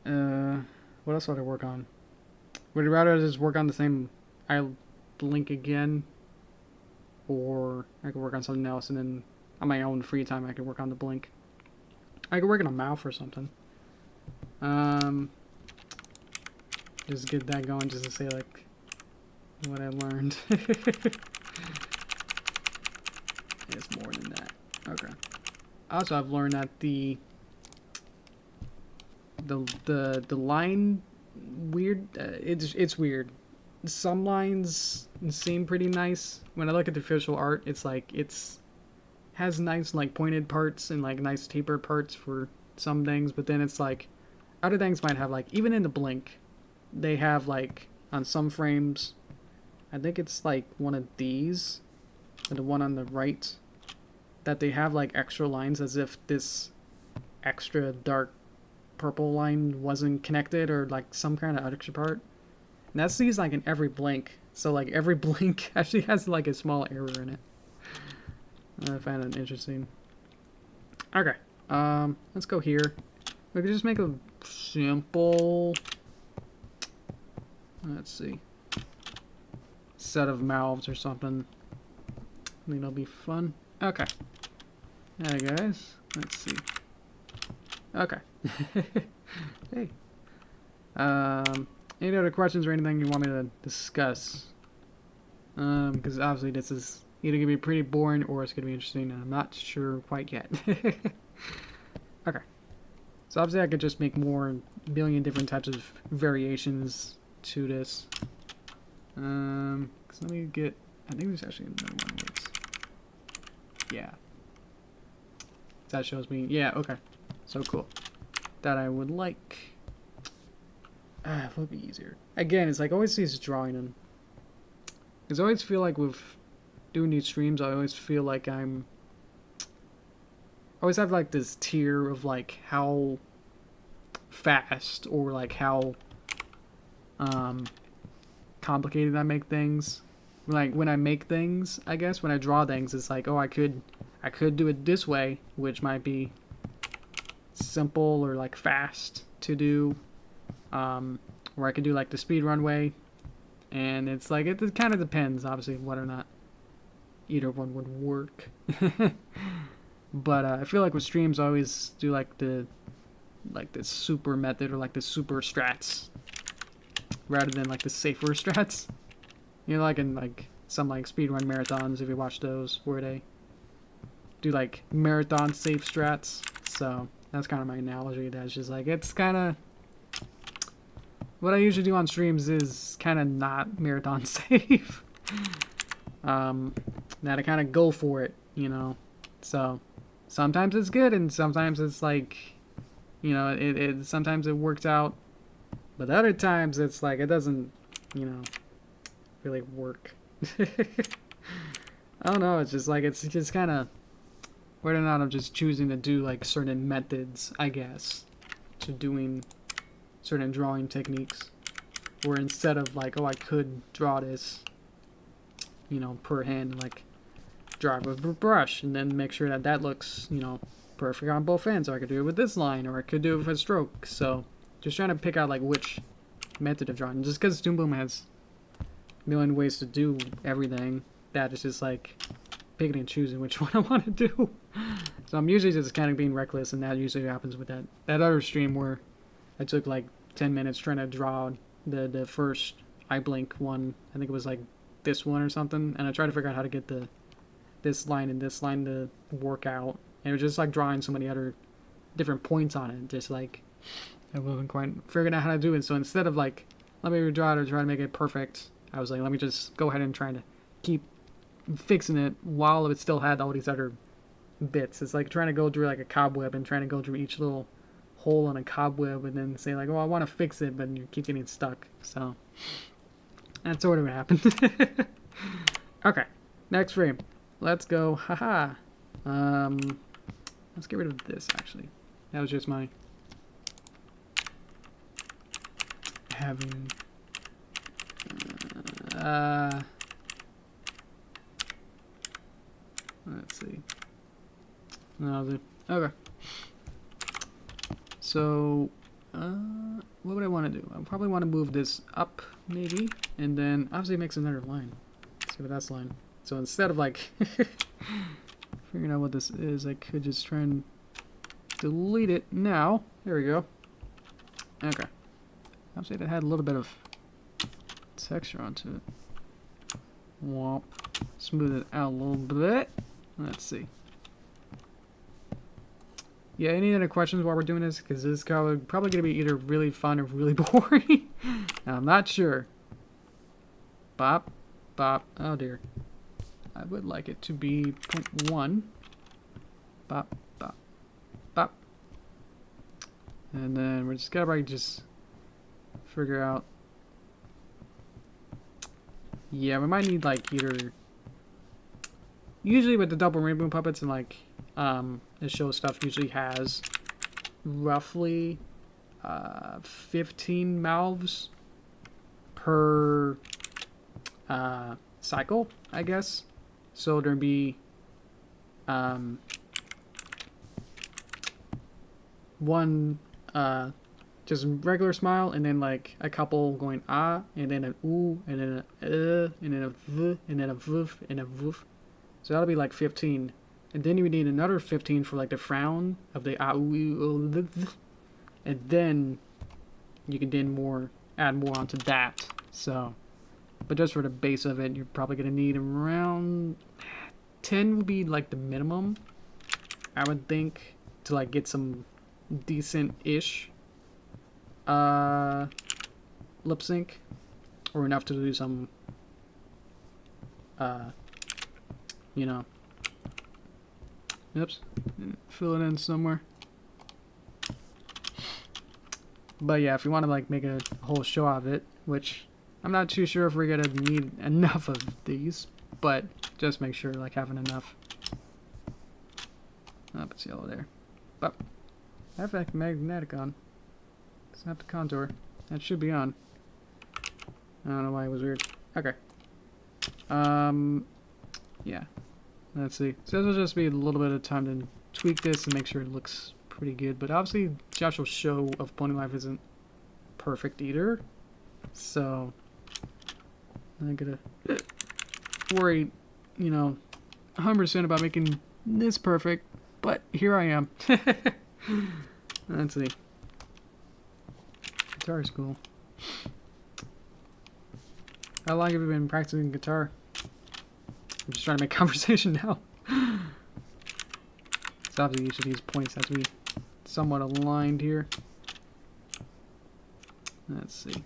what else would I work on? Would you rather just work on the same eye blink again? Or I could work on something else, and then on my own free time I could work on the blink. I could work on a mouth or something. Just get that going just to say, like, what I learned. It's more than that. Okay. Also, I've learned that the line weird. It's weird. Some lines seem pretty nice. When I look at the official art, it's like has nice like pointed parts and like nice tapered parts for some things, but then it's like other things might have like even in the blink, they have like on some frames. I think it's like one of these, or the one on the right, that they have like extra lines as if this extra dark purple line wasn't connected or like some kind of extra part. And that's these like in every blink. So like every blink actually has like a small error in it. I find it interesting. Okay. Let's go here. We could just make a simple, let's see, set of mouths or something. I think that'll be fun. Okay. Alright guys. Let's see. Okay. Hey. Any other questions or anything you want me to discuss? Because obviously this is either going to be pretty boring or it's going to be interesting, and I'm not sure quite yet. Okay. So obviously I could just make more billion different types of variations to this. So let me get, I think there's actually another one of these. Yeah. That shows me, yeah, okay. So cool. That I would like. It would be easier. Again, it's like always these drawing them. Because I always feel like with doing these streams, I always feel like I always have like this tier of like how fast or like how complicated I make things. Like when I make things, I guess when I draw things, it's like, oh, I could do it this way, which might be simple or like fast to do, or I could do like the speed runway, and it's like it kind of depends, obviously, whether or not either one would work. But I feel like with streams, I always do like the super method or like the super strats rather than like the safer strats. You know, like in like some like speedrun marathons, if you watch those, where they do like marathon safe strats. So that's kind of my analogy. That's just like, it's kind of what I usually do on streams is kind of not marathon safe. That I kind of go for it, you know. So sometimes it's good and sometimes it's like, you know, it sometimes it works out, but other times it's like it doesn't, you know, really work. I don't know, it's just like it's just kind of whether or not I'm just choosing to do like certain methods, I guess, to doing certain drawing techniques, or instead of like, oh, I could draw this, you know, per hand, like draw it with a brush and then make sure that that looks, you know, perfect on both ends, or I could do it with this line, or I could do it with a stroke. So just trying to pick out like which method of drawing, just because Toon Boom has a million ways to do everything, that is just like picking and choosing which one I want to do. So I'm usually just kind of being reckless, and that usually happens with that other stream where I took like 10 minutes trying to draw the first eye blink one. I think it was like this one or something, and I tried to figure out how to get this line and this line to work out, and it was just like drawing so many other different points on it, just like I wasn't quite figuring out how to do it. So instead of like, let me redraw it or try to make it perfect, I was like, let me just go ahead and try to keep fixing it while it still had all these other bits. It's like trying to go through like a cobweb and trying to go through each little hole in a cobweb and then say like, oh, I want to fix it, but you keep getting stuck. So that's sort of what happened. Okay, next frame. Let's go. Haha. Let's get rid of this actually. That was just my having let's see. No, okay. So what would I want to do? I probably want to move this up maybe, and then obviously it makes another line. Let's see what that's line. So instead of like figuring out what this is, I could just try and delete it now. There we go. Okay. Obviously that had a little bit of texture onto it. Womp. Smooth it out a little bit. Let's see. Yeah, any other questions while we're doing this? Because this is probably going to be either really fun or really boring. I'm not sure. Bop. Bop. Oh dear. I would like it to be 0.1. Bop. Bop. Bop. And then we're just going to just figure out. Yeah, we might need like either. Usually with the double rainbow puppets and like the show stuff usually has roughly 15 mouths per cycle, I guess. So there'd be one just regular smile, and then like a couple going ah, and then an ooh, and then a and then a v, and then a voof, and a voof. So that'll be like 15. And then you would need another 15 for like the frown of the ah, ooh, and then you can then add more onto that. So, but just for the base of it, you're probably gonna need around 10 would be like the minimum, I would think, to like get some decent-ish lip sync, or enough to do some you know, oops, fill it in somewhere. But yeah, if you want to like make a whole show out of it, which I'm not too sure if we're gonna need enough of these, but just make sure like having enough. Oh, it's yellow there. But I have that magnetic on. It's not the contour. That should be on. I don't know why it was weird. Okay. Yeah. Let's see. So this will just be a little bit of time to tweak this and make sure it looks pretty good. But obviously, the actual show of Pony Life isn't perfect either. So I'm gonna worry, 100% about making this perfect. But here I am. Let's see. Guitar is cool. How long have you been practicing guitar? I'm just trying to make conversation now. So obviously each of these points have to be somewhat aligned here. Let's see.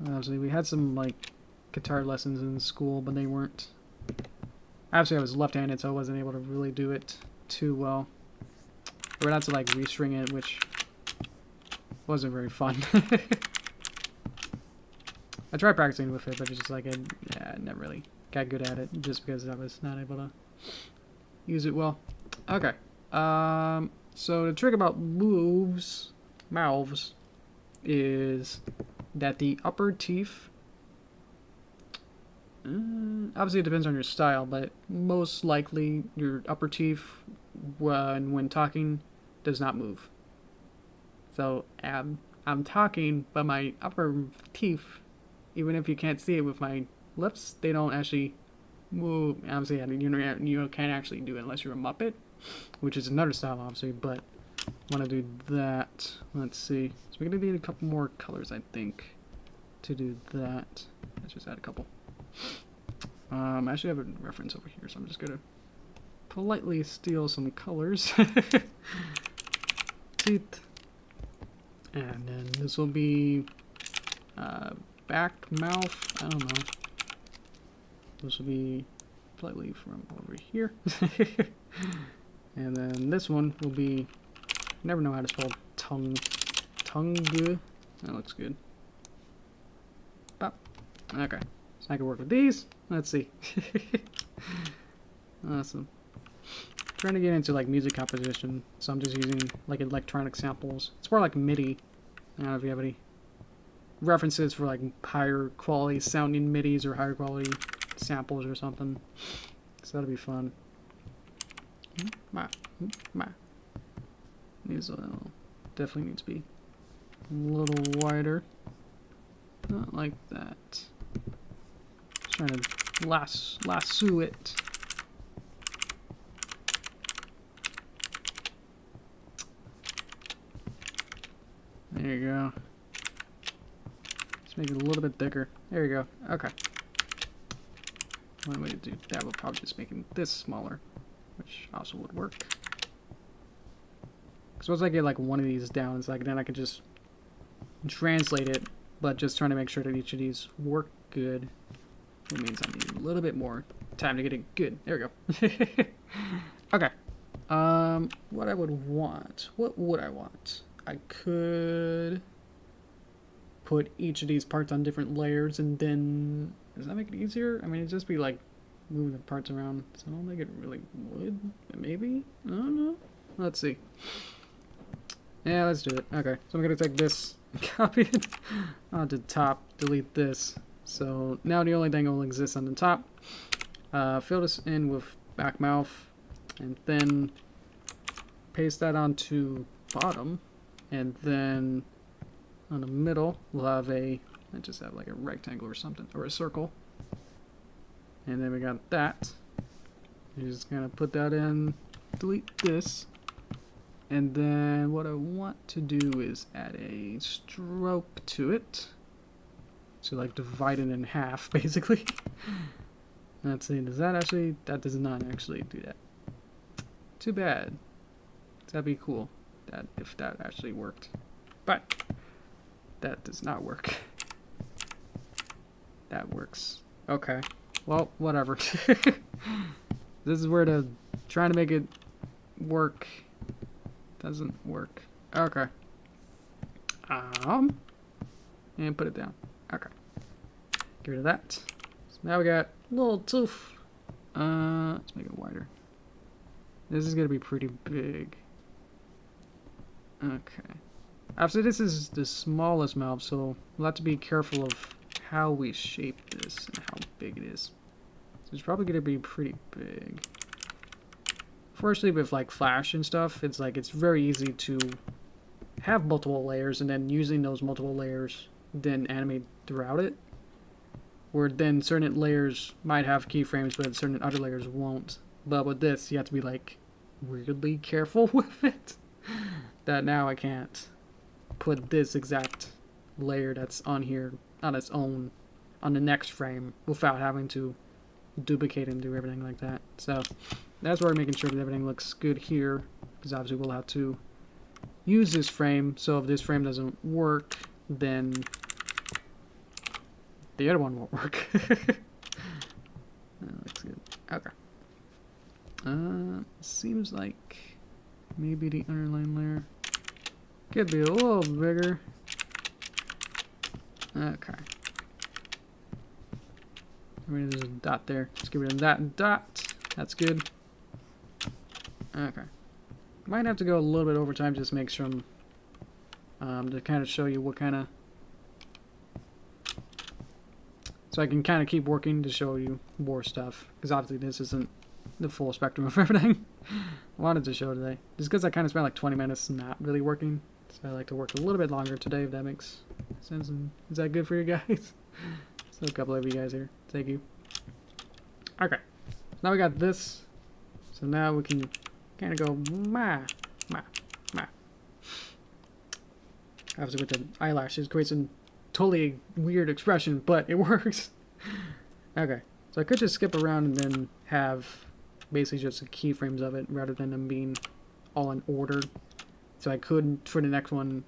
Obviously we had some like guitar lessons in school, but they weren't. Obviously I was left-handed, so I wasn't able to really do it too well. We're not to like restring it, which wasn't very fun. I tried practicing with it, but it's just like I never really got good at it, just because I was not able to use it well. Okay. So the trick about mouths is that the upper teeth. Obviously, it depends on your style, but most likely your upper teeth, when talking, does not move. So I'm talking, but my upper teeth, even if you can't see it with my lips, they don't actually move. Obviously, you can't actually do it unless you're a Muppet, which is another style, obviously. But I want to do that. Let's see. So we're gonna need a couple more colors, I think, to do that. Let's just add a couple. I actually have a reference over here, so I'm just gonna politely steal some colors. Teeth. And then this will be back mouth. I don't know. This will be slightly from over here. And then this one will be, never know how to spell tongue. Tongue. That looks good. Bop. Okay. So I can work with these. Let's see. Awesome. trying to get into like music composition, so I'm just using like electronic samples. It's more like MIDI. I don't know if you have any references for like higher quality sounding MIDIs or higher quality samples or something. So that'll be fun. These definitely need to be a little wider. Not like that. Just trying to lasso it. There you go. Let's make it a little bit thicker. There you go. Okay. One way to do that would probably just making this smaller, which also would work. Because once I get like one of these down, it's like then I can just translate it, but just trying to make sure that each of these work good. It means I need a little bit more time to get it good. There we go. Okay. What I would want. What would I want? I could put each of these parts on different layers and then... Does that make it easier? I mean, it'd just be like moving the parts around, so I don't think it really would. Maybe? I don't know. Let's see. Yeah, let's do it. Okay, so I'm going to take this and copy it onto the top, delete this. So now the only thing that will exist on the top. Fill this in with back mouth, and then paste that onto bottom, and then on the middle we'll have I just have like a rectangle or something, or a circle. And then we got that. You're just gonna put that in, delete this. And then what I want to do is add a stroke to it. So like divide it in half, basically. Let's see, does that actually, that does not actually do that. Too bad. That'd be cool, that if that actually worked. But that does not work. That works. Okay. Well, whatever. This is where the trying to make it work doesn't work. Okay. And put it down. Okay. Get rid of that. So now we got a little tooth. Let's make it wider. This is gonna be pretty big. Okay. Obviously, this is the smallest mouth, so we'll have to be careful of how we shape this and how big it is. So it's probably gonna be pretty big. Fortunately, with like Flash and stuff, it's like it's very easy to have multiple layers and then using those multiple layers then animate throughout it. Where then certain layers might have keyframes, but certain other layers won't. But with this, you have to be like weirdly careful with it. That now I can't put this exact layer that's on here on its own on the next frame without having to duplicate and do everything like that. So that's why we're making sure that everything looks good here, because obviously we'll have to use this frame. So if this frame doesn't work, then the other one won't work. That looks good. Okay. Seems like maybe the underline layer could be a little bigger. Okay. There's a dot there. Let's get rid of that dot. That's good. Okay. Might have to go a little bit over time just to make sure to kind of show you what kind of... So I can kind of keep working to show you more stuff. Because obviously this isn't the full spectrum of everything I wanted to show today. Just because I kind of spent like 20 minutes not really working. So I like to work a little bit longer today, if that makes sense. And is that good for you guys? So a couple of you guys here. Thank you. Okay. So now we got this. So now we can kind of go ma. Obviously with the eyelashes, creates a totally weird expression, but it works. Okay. So I could just skip around and then have basically just the keyframes of it rather than them being all in order. So I could, for the next one,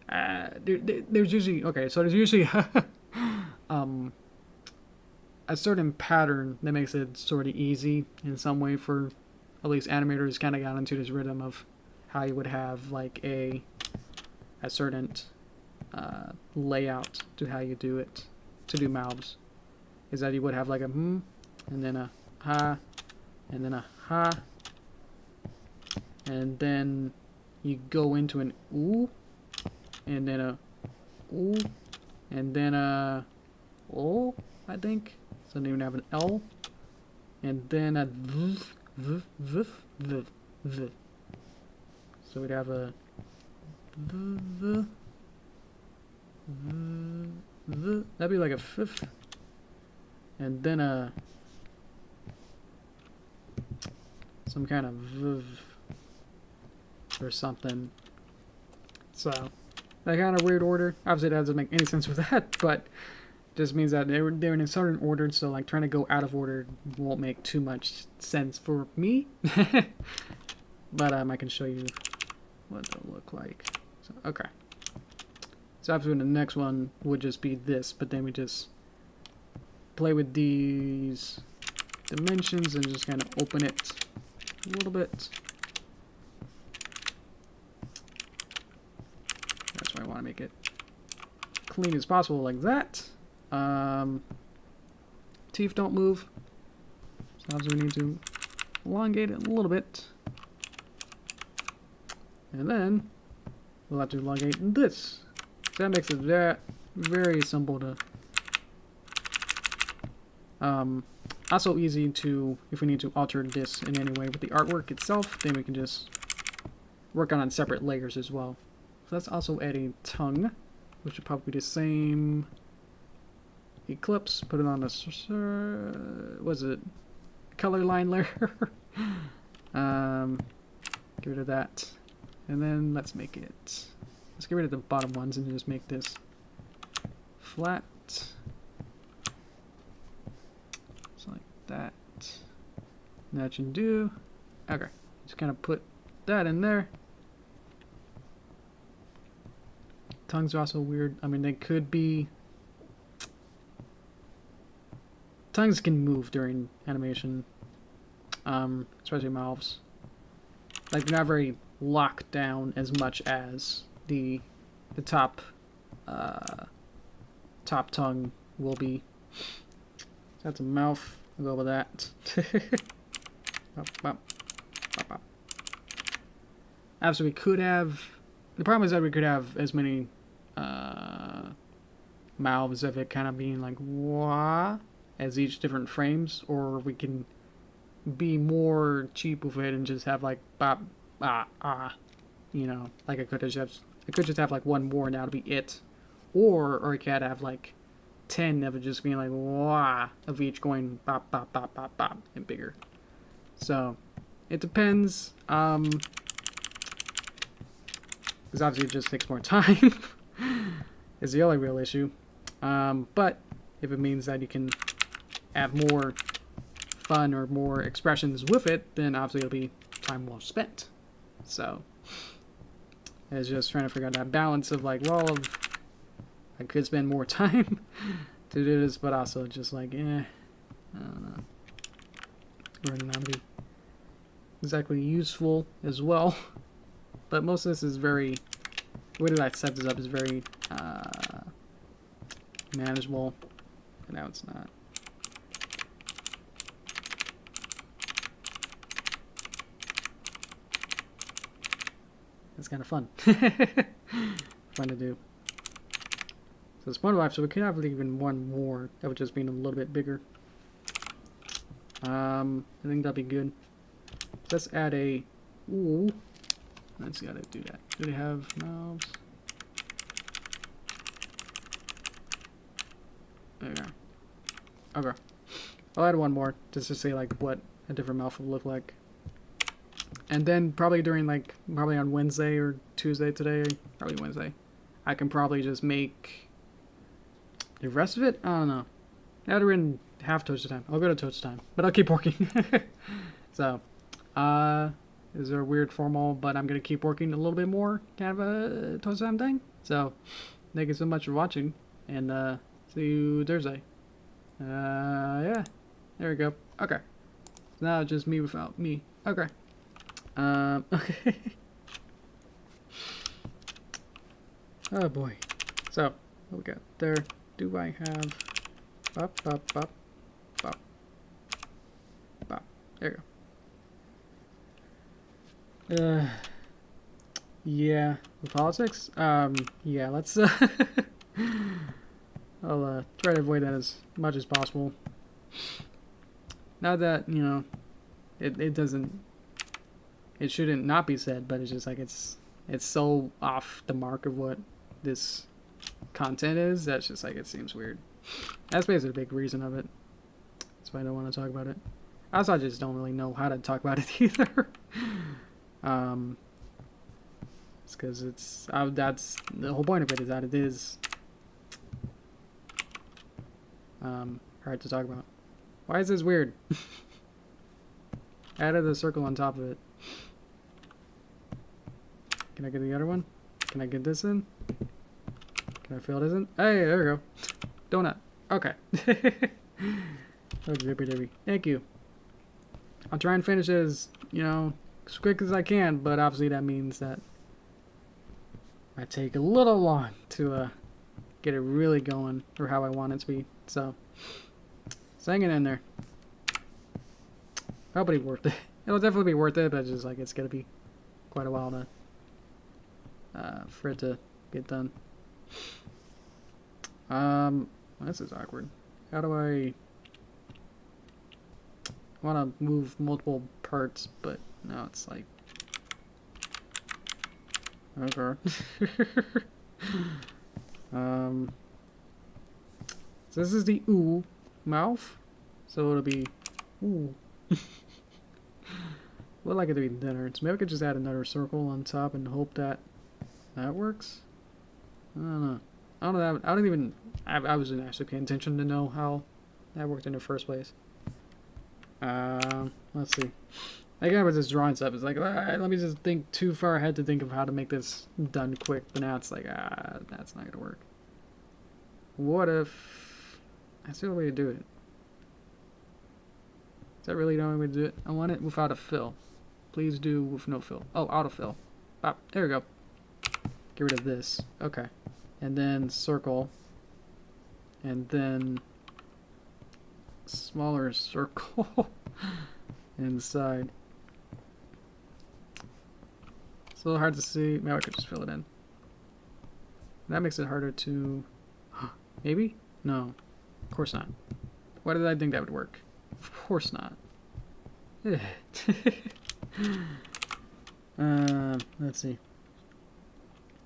there's usually, okay, so there's usually a certain pattern that makes it sort of easy in some way for at least animators kind of got into this rhythm of how you would have like a certain layout to how you do it, to do mouths. Is that you would have like a and then a ha, and then a ha, and then you go into an ooh, and then a ooh, and then a o, I think. So then you have an L, and then a v, v, v, v, v. So we'd have a v, v, v, v. That'd be like a fifth, and then a some kind of v or something. So that kind of weird order. Obviously, that doesn't make any sense with that, but just means that they're in a certain order. So like trying to go out of order won't make too much sense for me. But I can show you what they'll look like. So, okay. So obviously the next one would just be this, but then we just play with these dimensions and just kind of open it a little bit. That's why I want to make it clean as possible like that. Teeth don't move. So obviously we need to elongate it a little bit. And then we'll have to elongate this. So that makes it very simple to also easy to, if we need to alter this in any way with the artwork itself, then we can just work on separate layers as well. So let's also add a tongue, which would probably be the same eclipse. Put it on a was it color line layer? Get rid of that, and then let's make it. Let's get rid of the bottom ones and just make this flat. Just like that. And that should do. Okay, just kind of put that in there. Tongues are also weird. I mean, they could be... Tongues can move during animation. Especially mouths. Like, they're not very locked down as much as the top top tongue will be. So that's a mouth. We'll go with that. Absolutely, we could have. The problem is that we could have as many mouths of it kind of being like wah as each different frames, or we can be more cheap with it and just have like bop you know, like I could just have like one more and that'll be it, or I could have like 10 of it just being like wah of each going bop bop bop bop bop and bigger. So it depends. Because obviously it just takes more time is the only real issue. But if it means that you can have more fun or more expressions with it, then obviously it'll be time well spent. So it's just trying to figure out that balance of like, well, I could spend more time to do this, but also just like, I don't know. We're not be exactly useful as well. But most of this is very, the way that I set this up is very manageable. But now it's not. It's kind of fun. Fun to do. So it's 1 life, so we could have even one more. That would just be a little bit bigger. I think that'd be good. Let's add a... Ooh. Let's see how to do that. Do they have mouths? There we go. Okay. I'll add one more just to see like what a different mouth will look like. And then probably during like, probably on Wednesday or Tuesday today, probably Wednesday, I can probably just make the rest of it. I don't know. Now we're in half toaster time. I'll go to toaster time, but I'll keep working. So, is there a weird formal, but I'm going to keep working a little bit more kind of a toaster time thing. So, thank you so much for watching, and see you Thursday. Yeah, there we go. Okay. So now it's just me without me. Okay. Okay. Oh boy. So, what we got there? Do I have... Bop, bop, bop, bop. Bop. There you Yeah, the politics. Yeah, let's. I'll try to avoid that as much as possible. Not that it doesn't. It shouldn't not be said, but it's just like it's so off the mark of what this content is. That's just like it seems weird. That's basically a big reason of it. That's why I don't want to talk about it. Also, I just don't really know how to talk about it either. It's because that's the whole point of it is that it is hard to talk about. Why is this weird? Added a circle on top of it. Can I get the other one? Can I get this in? Can I fill this in? Hey, there we go. Donut. Okay. Oh, Derpy. Thank you. I'll try and finish it as, as quick as I can, but obviously that means that I take a little long to get it really going, or how I want it to be. So, hang it in there. Probably worth it. It'll definitely be worth it, but it's just like it's gonna be quite a while to for it to get done. This is awkward. How do I want to move multiple parts, but now it's like okay. So this is the ooh mouth, so it'll be ooh. Would like it to be thinner, so maybe I could just add another circle on top and hope that works. I don't know. I wasn't actually paying attention to know how that worked in the first place. Let's see. Again, with this drawing stuff, it's like, let me just think too far ahead to think of how to make this done quick. But now it's like, that's not gonna work. What if that's the only way to do it? Is that really the only way to do it? I want it without a fill. Please do with no fill. Oh, autofill. Ah, there we go. Get rid of this. Okay. And then circle. And then smaller circle inside. It's a little hard to see. Maybe I could just fill it in. That makes it harder to... Maybe? No. Of course not. Why did I think that would work? Of course not. Let's see.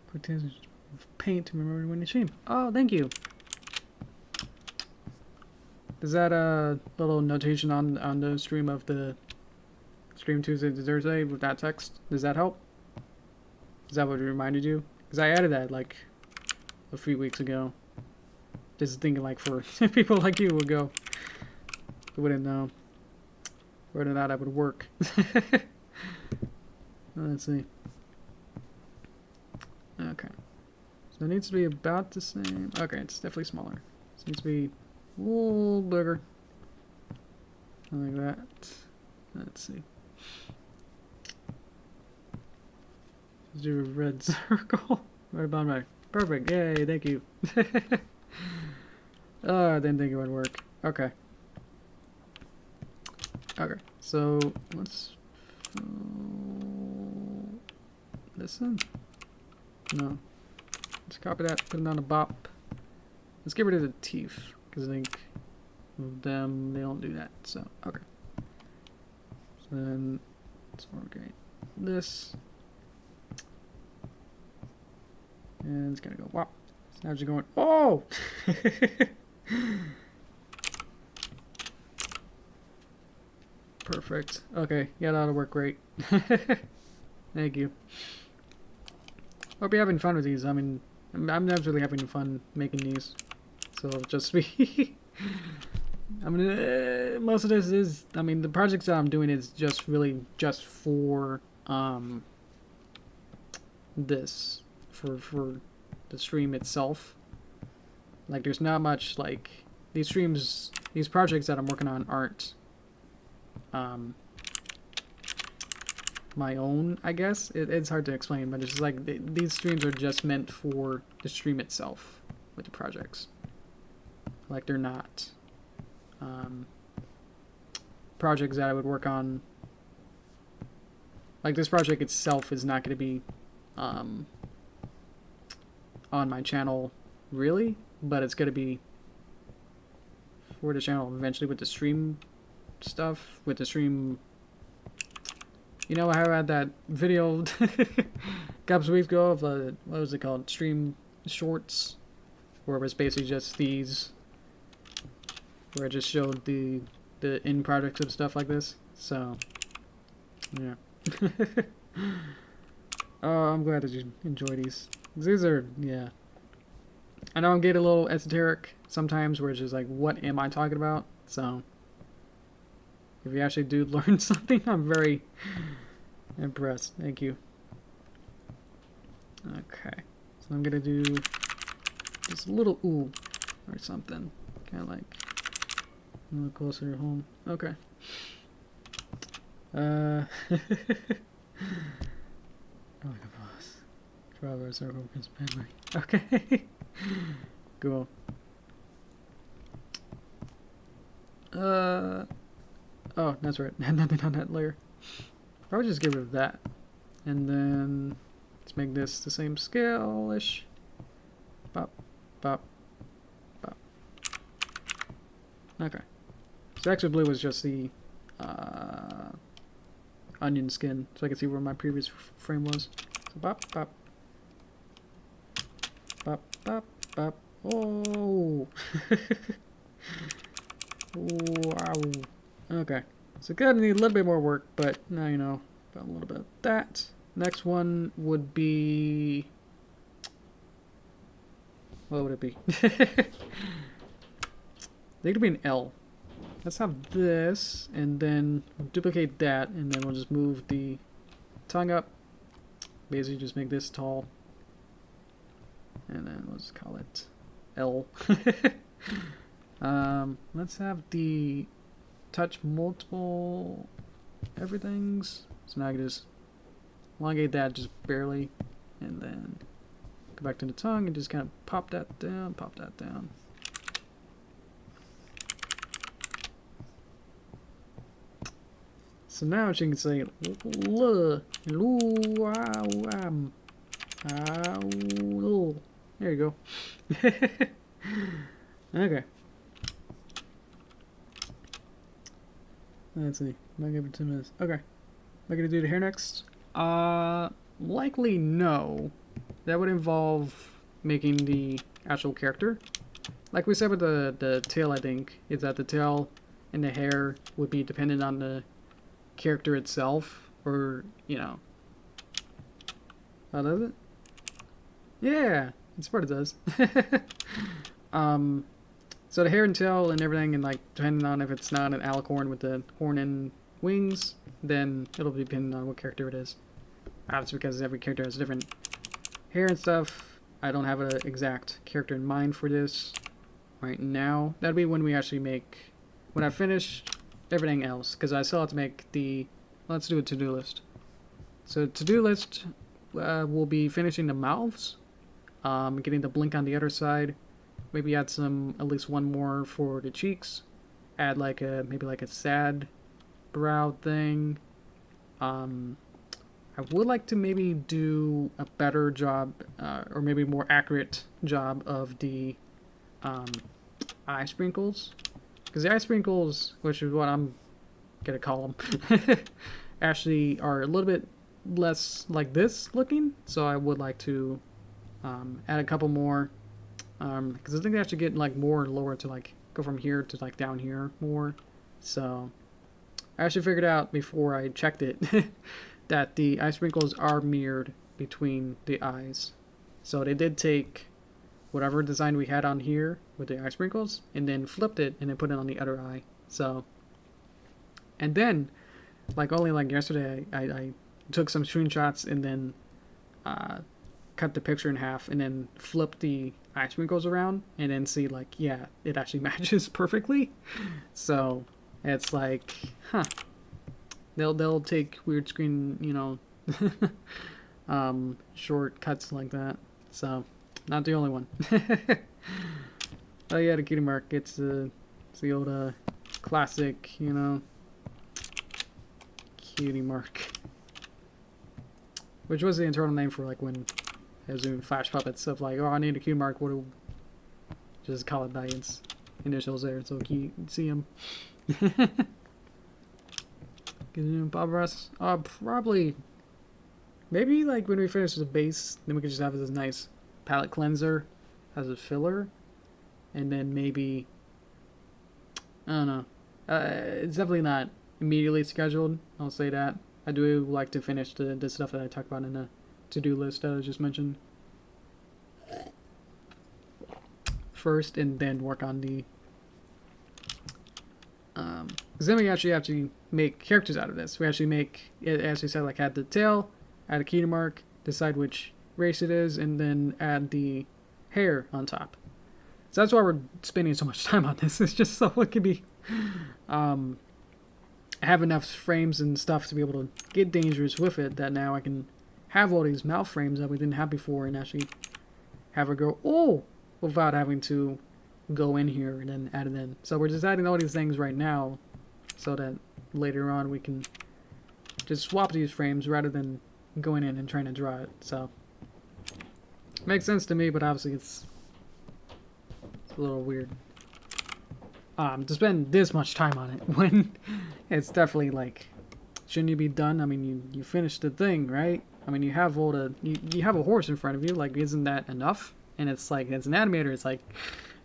Quick test of paint to remember when you stream. Oh, thank you. Is that a little notation on the stream of the stream Tuesday to Thursday with that text? Does that help? Is that what it reminded you? Because I added that like a few weeks ago. Just thinking like for people like you would go, who wouldn't know whether or not that would work. Let's see. Okay. So it needs to be about the same. Okay, it's definitely smaller. It needs to be a little bigger. Like that. Let's see. Let's do a red circle. Right about my. Perfect. Yay, thank you. Oh, I didn't think it would work. Okay. Okay, so let's fill this in. No. Let's copy that, put it on a bop. Let's get rid of the teeth, because I think with them, they don't do that. So, okay. So then, let's forget this. And it's gonna go, wow. So now it's going, oh! Perfect. Okay, yeah, that'll work great. Thank you. Hope you're having fun with these. I mean, I'm absolutely having fun making these. So just be. I mean, most of this is. I mean, the projects that I'm doing is just really just for this for the stream itself. Like, there's not much like these streams. These projects that I'm working on aren't my own, I guess. It's hard to explain, but it's just like these streams are just meant for the stream itself with the projects. Like, they're not projects that I would work on like this project itself is not going to be on my channel really, but it's going to be for the channel eventually with the stream stuff, with the stream. You know how I had that video a couple weeks ago of what was it called, stream shorts, where it was basically just these, where I just showed the end products of stuff like this. So yeah. Oh, I'm glad that you enjoy these. These are, yeah. I know I get a little esoteric sometimes, where it's just like, what am I talking about? So if you actually do learn something, I'm very impressed. Thank you. Okay, so I'm gonna do just a little ooh or something, kind of like a little closer to home. Okay. Oh, like a boss. Travel our circle against family. Okay. Cool. Oh, that's right. Nothing on that layer. Probably just get rid of that. And then let's make this the same scale-ish. Bop, bop, bop. Okay. So actually blue was just the onion skin, so I can see where my previous frame was. So bop, bop. Bop, bop, bop. Oh! Wow. Okay. So gonna need a little bit more work, but now you know about a little bit of that. Next one would be... what would it be? I think it'd be an L. Let's have this, and then duplicate that, and then we'll just move the tongue up. Basically just make this tall. And then let's call it L. Let's have the touch multiple everythings. So now I can just elongate that just barely, and then go back to the tongue and just kind of pop that down, pop that down. So now she can say l, lu, there you go. Okay. Let's see. Might give it 2 minutes. Okay. Am I gonna do the hair next? Likely no. That would involve making the actual character. Like we said with the tail, I think, is that the tail and the hair would be dependent on the character itself, or, you know. Oh, does it? Yeah, it's what it does. So the hair and tail and everything, and like depending on if it's not an alicorn with the horn and wings, then it'll be depending on what character it is. That's because every character has different hair and stuff. I don't have an exact character in mind for this right now. That'll be when we actually make, when I finish everything else, because I still have to make the, let's do a to-do list. So to-do list, we'll be finishing the mouths, getting the blink on the other side, maybe add some, at least one more for the cheeks, add like a, maybe like a sad brow thing. I would like to maybe do a better job, or maybe more accurate job of the eye sprinkles. Because the eye sprinkles, which is what I'm gonna call them, actually are a little bit less like this looking. So I would like to add a couple more, because I think they actually get like more lower to like go from here to like down here more. So I actually figured out before I checked it that the eye sprinkles are mirrored between the eyes. So they did take whatever design we had on here with the eye sprinkles and then flipped it and then put it on the other eye. So, and then like only like yesterday I took some screenshots and then cut the picture in half and then flipped the eye sprinkles around and then see like, yeah, it actually matches perfectly. So it's like, huh, they'll take weird screen, you know, shortcuts like that. So not the only one. Oh yeah, the cutie mark. It's the old classic, you know, cutie mark. which was the internal name for like when I was doing Flash puppets of like, oh, I need a cue mark. What do just call it by its initials there, so you can see them. Bob Ross. Probably. Maybe like when we finish the base, then we could just have this nice palette cleanser as a filler, and then maybe I don't know. It's definitely not immediately scheduled. I'll say that. I do like to finish the stuff that I talked about in the to-do list that I just mentioned first, and then work on the. Because then we actually have to make characters out of this. We actually make it, as we said, like add the tail, add a key mark, decide which race it is, and then add the hair on top. So that's why we're spending so much time on this. It's just so it can be have enough frames and stuff to be able to get dangerous with it, that now I can have all these mouth frames that we didn't have before and actually have her go, oh, without having to go in here and then add it in. So we're just adding all these things right now so that later on we can just swap these frames rather than going in and trying to draw it. So makes sense to me, but obviously it's a little weird to spend this much time on it when it's definitely like, shouldn't you be done? I mean, you finished the thing, right? I mean, you have all the you have a horse in front of you. Like, isn't that enough? And it's like, as an animator, it's like,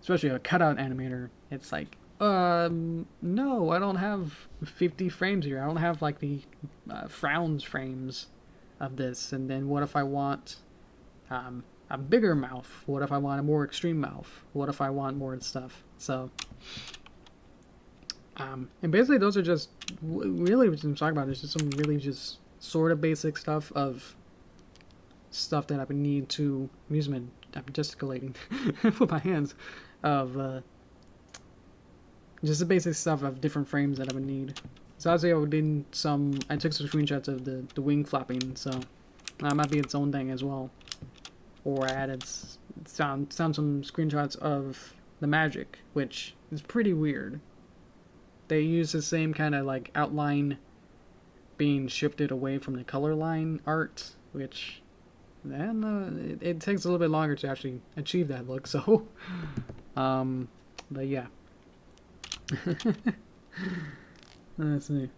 especially a cutout animator, it's like, no, I don't have 50 frames here. I don't have like the frowns frames of this. And then what if I want a bigger mouth? What if I want a more extreme mouth? What if I want more stuff? So, and basically those are just, really what I'm talking about is just some really just sort of basic stuff of stuff that I would need to, I'm gesticulating with my hands, of just the basic stuff of different frames that I would need. So obviously I took some screenshots of the wing flapping, so that might be its own thing as well. Or I added some screenshots of the magic, which is pretty weird. They use the same kind of like outline being shifted away from the color line art, which then it takes a little bit longer to actually achieve that look. So, but yeah. Let's see.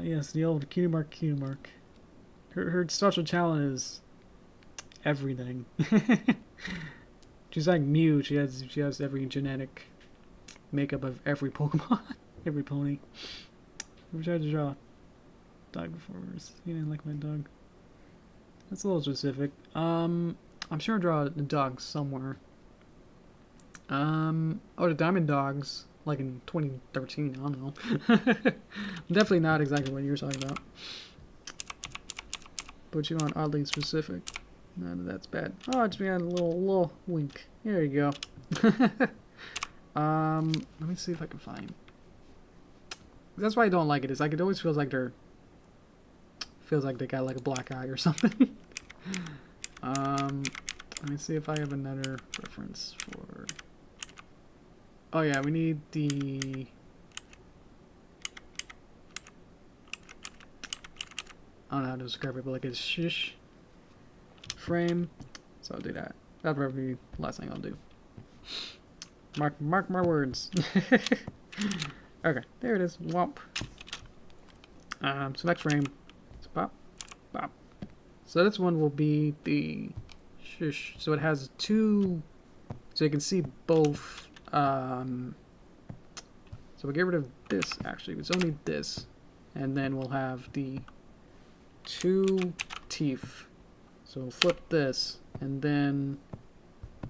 Yes, the old cue mark. Her special talent is everything. She's like Mew. She has every genetic makeup of every Pokemon, every pony. I tried to draw dog before. You didn't like my dog. That's a little specific. I'm sure I draw a dog somewhere. Oh, the Diamond Dogs, like in 2013. I don't know. Definitely not exactly what you're talking about. Put you on oddly specific. No, that's bad. Oh, it's behind a little wink. There you go. Let me see if I can find. That's why I don't like it. Is like it always feels like they got like a black eye or something. Let me see if I have another reference for. Oh yeah, we need the. I don't know how to describe it, but like a shish frame. So I'll do that. That'll probably be the last thing I'll do. Mark my words. Okay, there it is. Womp. So next frame. So pop. So this one will be the shish. So it has two. So you can see both. So we'll get rid of this. Actually, it's only this, and then we'll have the two teeth. So we'll flip this, and then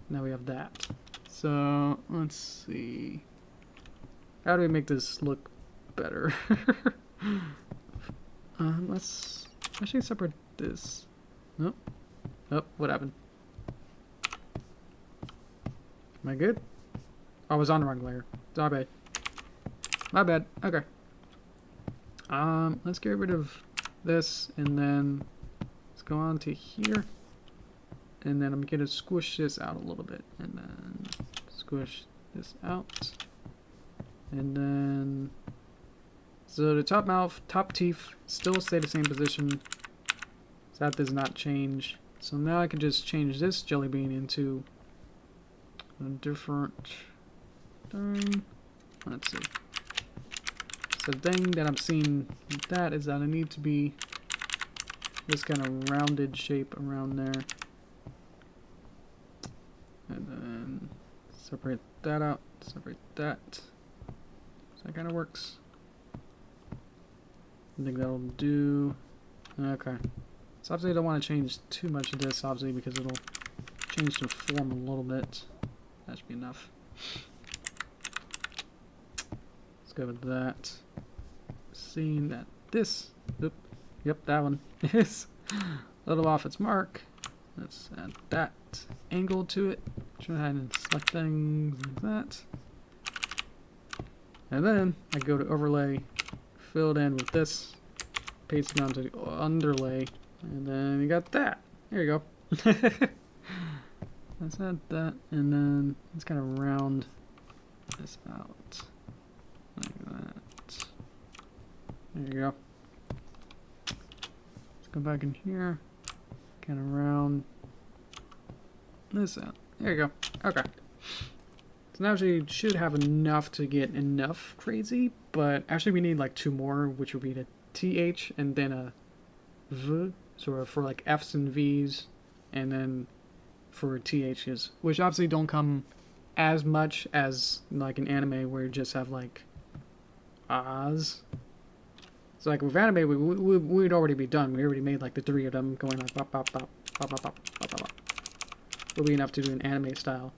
now we have that. So let's see. How do we make this look better? Let's actually separate this. Nope. Oh, what happened? Am I good? Oh, I was on the wrong layer. My bad. My bad. Okay. Let's get rid of this, and then let's go on to here. And then I'm gonna squish this out a little bit, and then squish this out. And then So the top mouth, top teeth still stay the same position. So that does not change. So now I can just change this jelly bean into a different thing. Let's see. So the thing that I'm seeing with that is that I need to be this kind of rounded shape around there. And then separate that out, separate that. So that kind of works. I think that'll do. Okay. So obviously I don't want to change too much of this, obviously, because it'll change the form a little bit. That should be enough. Let's go with that. Seeing that this, oop, yep, that one is a little off its mark. Let's add that angle to it. Try and select things like that. And then I go to overlay, fill it in with this, paste it onto the underlay, and then you got that. There you go. Let's add that, and then let's kind of round this out like that. There you go. Let's go back in here, kind of round this out. There you go. Okay. So now we should have enough to get enough crazy, but actually we need like two more, which would be the TH and then a V, sort of for like F's and V's, and then for THs, which obviously don't come as much as like an anime where you just have like ahs. So like with anime, we'd already be done. We already made like the three of them going like bop bop bop bop bop bop bop bop. Would be enough to do an anime style.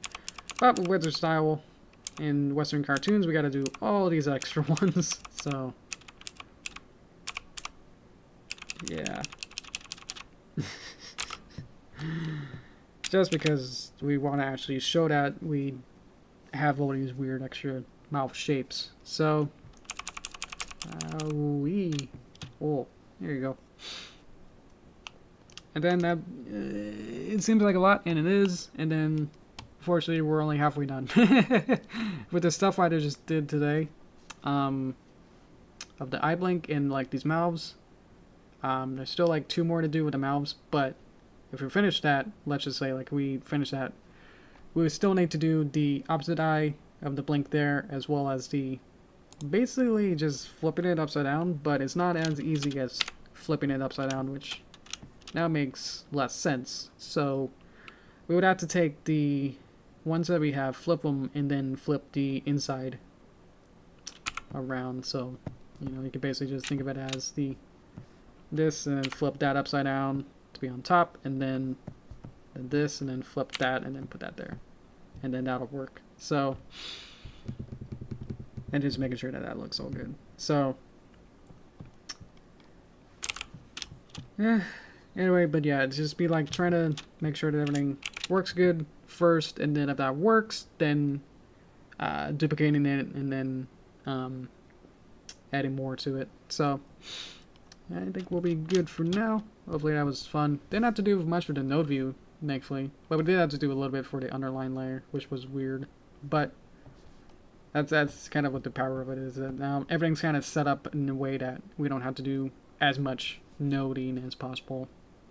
But with Wizard style in Western cartoons, we got to do all these extra ones. So yeah. Just because we want to actually show that we have all these weird extra mouth shapes. So, oh, there you go. And then that, it seems like a lot, and it is. And then, unfortunately, we're only halfway done with the stuff I just did today, of the eye blink and like these mouths. There's still like two more to do with the mouths, but if we finish that, let's just say like we finish that, we would still need to do the opposite eye of the blink there, as well as the basically just flipping it upside down, but it's not as easy as flipping it upside down, which now makes less sense. So we would have to take the ones that we have, flip them, and then flip the inside around. So, you know, you can basically just think of it as this, and then flip that upside down to be on top, and then this, and then flip that, and then put that there, and then that'll work. So, and just making sure that that looks all good. So, yeah. Anyway, but yeah, it's just be like trying to make sure that everything works good first, and then if that works, then duplicating it, and then adding more to it. So I think we'll be good for now. Hopefully that was fun. Didn't have to do much with the node view, thankfully, but we did have to do a little bit for the underline layer, which was weird. But that's kind of what the power of it is. That now everything's kind of set up in a way that we don't have to do as much noding as possible,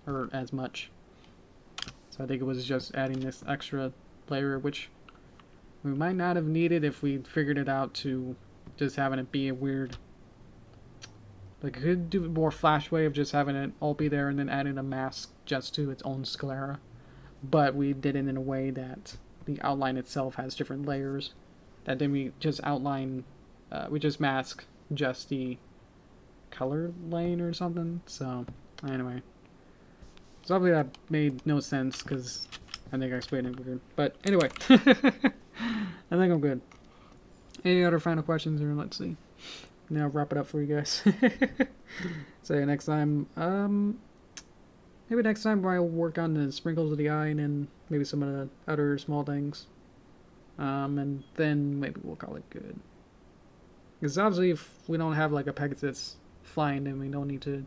or as much. So I think it was just adding this extra layer, which we might not have needed if we figured it out to just having it be a weird. Like, could do a more flash way of just having it all be there and then adding a mask just to its own sclera. But we did it in a way that the outline itself has different layers. That then we just outline, we just mask just the color lane or something. So, anyway. So obviously that made no sense because I think I explained it weird. But anyway, I think I'm good. Any other final questions, or let's see. Now wrap it up for you guys. So next time, maybe next time I'll work on the sprinkles of the eye, and then maybe some of the other small things. And then maybe we'll call it good. Because obviously if we don't have like a Pegasus flying, then we don't need to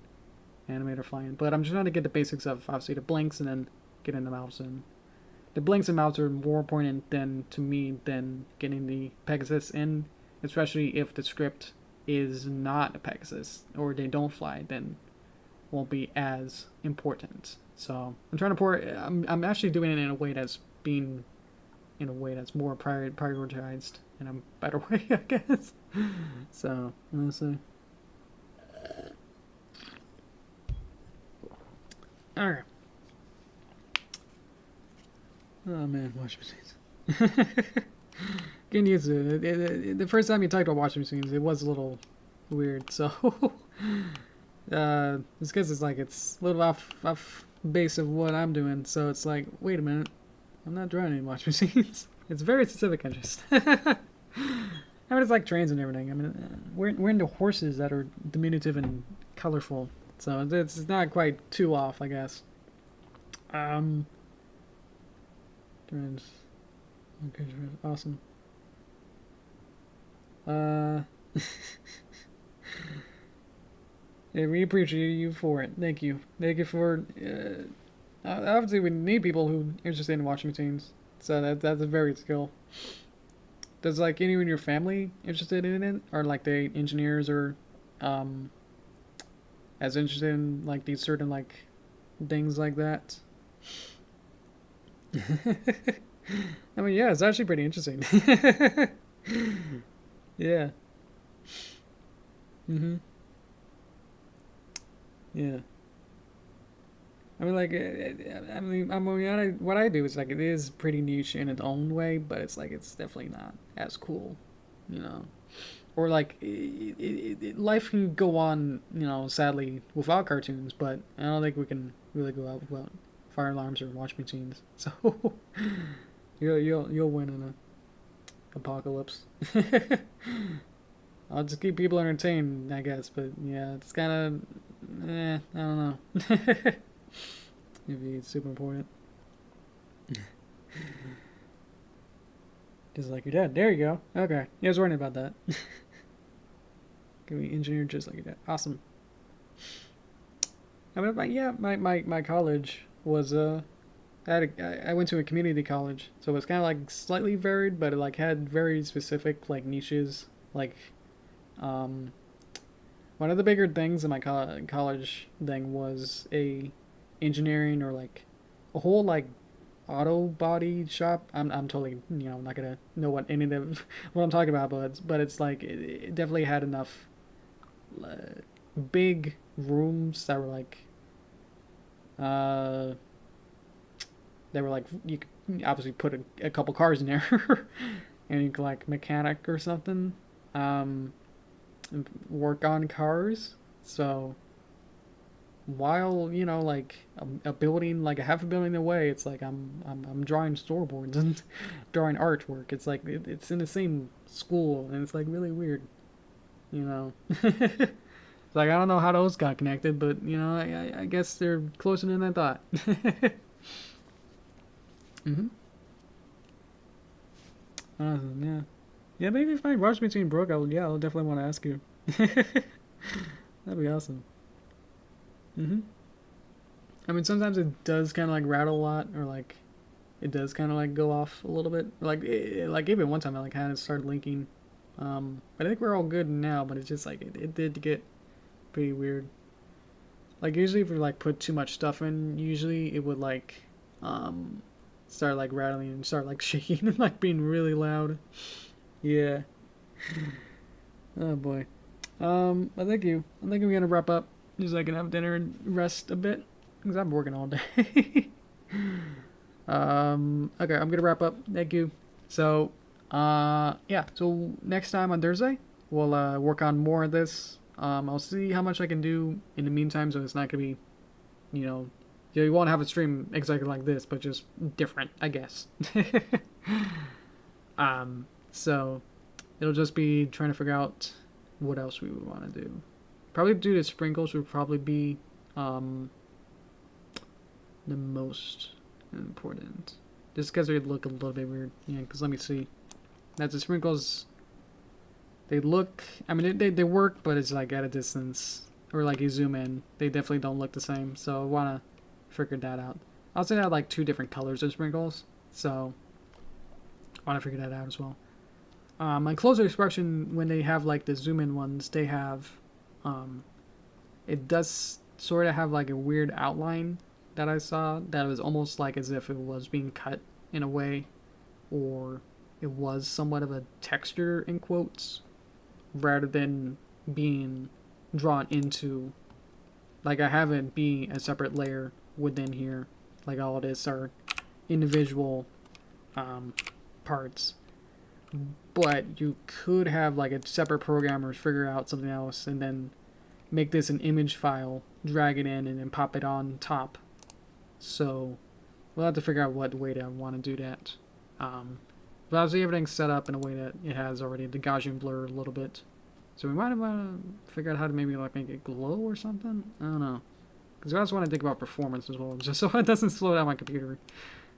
animate or flying. But I'm just trying to get the basics of obviously the blinks, and then getting the mouths in. The blinks and mouths are more important than to me than getting the Pegasus in, especially if the script is not a Pegasus or they don't fly, then won't be as important. So I'm trying to I'm actually doing it in a way that's more prioritized in a better way, I guess. So let's see. All right. Oh man, washing machines. Getting used to it. The first time you talked about washing machines, it was a little weird. So, it's because it's like it's a little off base of what I'm doing. So it's like, wait a minute, I'm not drawing any washing machines. It's very specific interest. I mean, it's like trains and everything. I mean, we're into horses that are diminutive and colorful. So it's not quite too off, I guess. Trains. Okay, awesome. Yeah, we appreciate you for it. Thank you. Thank you for. Obviously, we need people who are interested in washing machines. So that's a very skill. Does like anyone in your family interested in it, or like they engineers or, as interested in like these certain like things like that? I mean, yeah, it's actually pretty interesting. Yeah. Yeah. I mean, like, what I do is like it is pretty niche in its own way, but it's like it's definitely not as cool, you know. Or like, life can go on, you know, sadly without cartoons, but I don't think we can really go out without fire alarms or washing machines. So you'll win in a apocalypse. I'll just keep people entertained, I guess. But yeah, it's kind of, I don't know. Maybe it's super important. Just like your dad. There you go. Okay. Yeah, I was wondering about that. Can we engineer just like your dad? Awesome. I mean, yeah, my college was I went to a community college, so it was kind of like slightly varied, but it like had very specific like niches. Like, one of the bigger things in my college thing was a engineering or like a whole like auto body shop. I'm totally, you know, not gonna know what any of what I'm talking about, but it's like it definitely had enough big rooms that were like you could obviously put a couple cars in there and you could like mechanic or something, and work on cars. So while, you know, like a building, like a half a building away, it's like I'm drawing storyboards and drawing artwork. It's like it's in the same school, and it's like really weird, you know. It's like I don't know how those got connected, but you know, I guess they're closer than I thought. Awesome, yeah. Yeah, maybe if my watch between broke, I'll definitely want to ask you. That'd be awesome. I mean, sometimes it does kind of like rattle a lot, or like it does kind of like go off a little bit. Like like even one time I like kind of started linking, but I think we're all good now. But it's just like it did get pretty weird. Like usually if we like put too much stuff in, usually it would like start like rattling and start like shaking and like being really loud. Yeah. Oh boy. But thank you. I think I'm gonna wrap up just so I can have dinner and rest a bit because I'm working all day. Okay, I'm gonna wrap up. Thank you. So, yeah. So next time on Thursday, we'll work on more of this. I'll see how much I can do in the meantime, so it's not gonna be, you know, you won't have a stream exactly like this, but just different, I guess. So it'll just be trying to figure out what else we would want to do. Probably do the sprinkles would probably be the most important. Just because they look a little bit weird. Yeah, because let me see. That's the sprinkles. They look, I mean, they work, but it's like at a distance. Or like you zoom in. They definitely don't look the same. So I want to figure that out. I also have like 2 different colors of sprinkles. So I want to figure that out as well. My closer expression, when they have like the zoom in ones, they have, it does sort of have like a weird outline that I saw that was almost like as if it was being cut in a way, or it was somewhat of a texture in quotes, rather than being drawn into, like I have it be a separate layer within here, like all of this are individual parts. But you could have like a separate programmer figure out something else and then make this an image file, drag it in, and then pop it on top. So we'll have to figure out what way to want to do that. But obviously everything's set up in a way that it has already the Gaussian blur a little bit. So we might have to figure out how to maybe like make it glow or something. I don't know. Because I also want to think about performance as well, just so it doesn't slow down my computer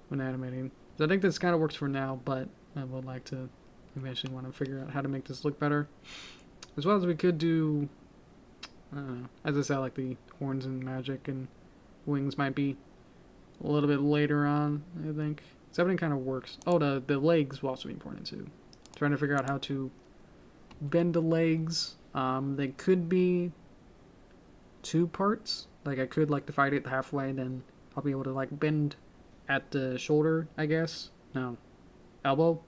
when animating. So I think this kind of works for now, but I would like to eventually want to figure out how to make this look better. As well as we could do, as I said, like the horns and magic and wings might be a little bit later on, I think. So everything kind of works. Oh, the legs will also be important too. Trying to figure out how to bend the legs. They could be 2 parts. Like I could like divide it halfway, then I'll be able to like bend at the shoulder, I guess. No, elbow.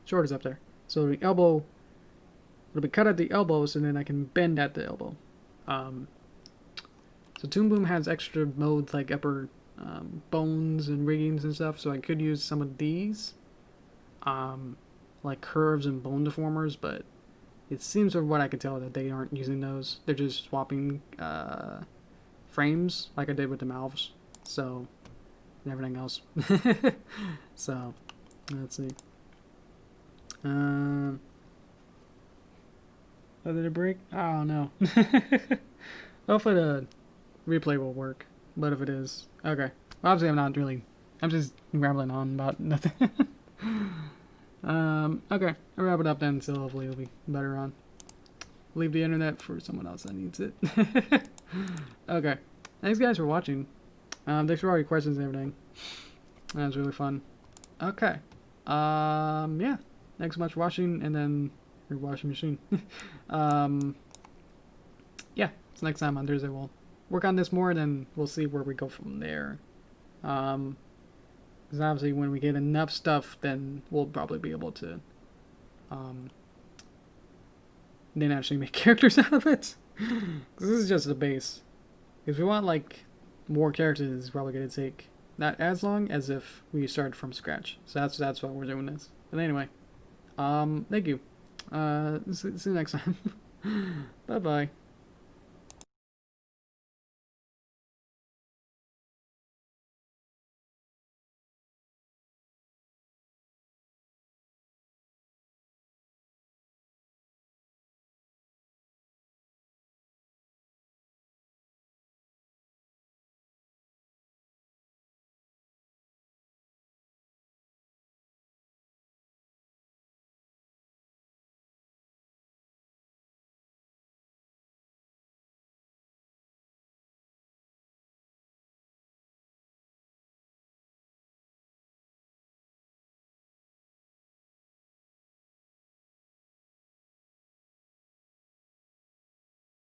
Shoulder's up there. So the elbow, it'll be cut at the elbows, and then I can bend at the elbow. So Toon Boom has extra modes like upper bones and riggings and stuff, so I could use some of these, like curves and bone deformers, but it seems from what I can tell that they aren't using those. They're just swapping frames like I did with the mouths, so, and everything else. So, let's see. Oh, did it break? Oh no. Hopefully the replay will work, but if it is, okay. Well, obviously I'm just rambling on about nothing. Okay, I'll wrap it up then, so hopefully it'll be better on. Leave the internet for someone else that needs it. Okay, thanks guys for watching. Thanks for all your questions and everything. That was really fun. Okay, yeah. Thanks so much for watching, and then your washing machine. Yeah, so next time on Thursday we'll work on this more, and then we'll see where we go from there. Because obviously when we get enough stuff, then we'll probably be able to then actually make characters out of it. Because this is just the base. If we want like more characters, it's probably going to take not as long as if we started from scratch. So that's why we're doing this. But anyway. Thank you. See you next time. Bye-bye.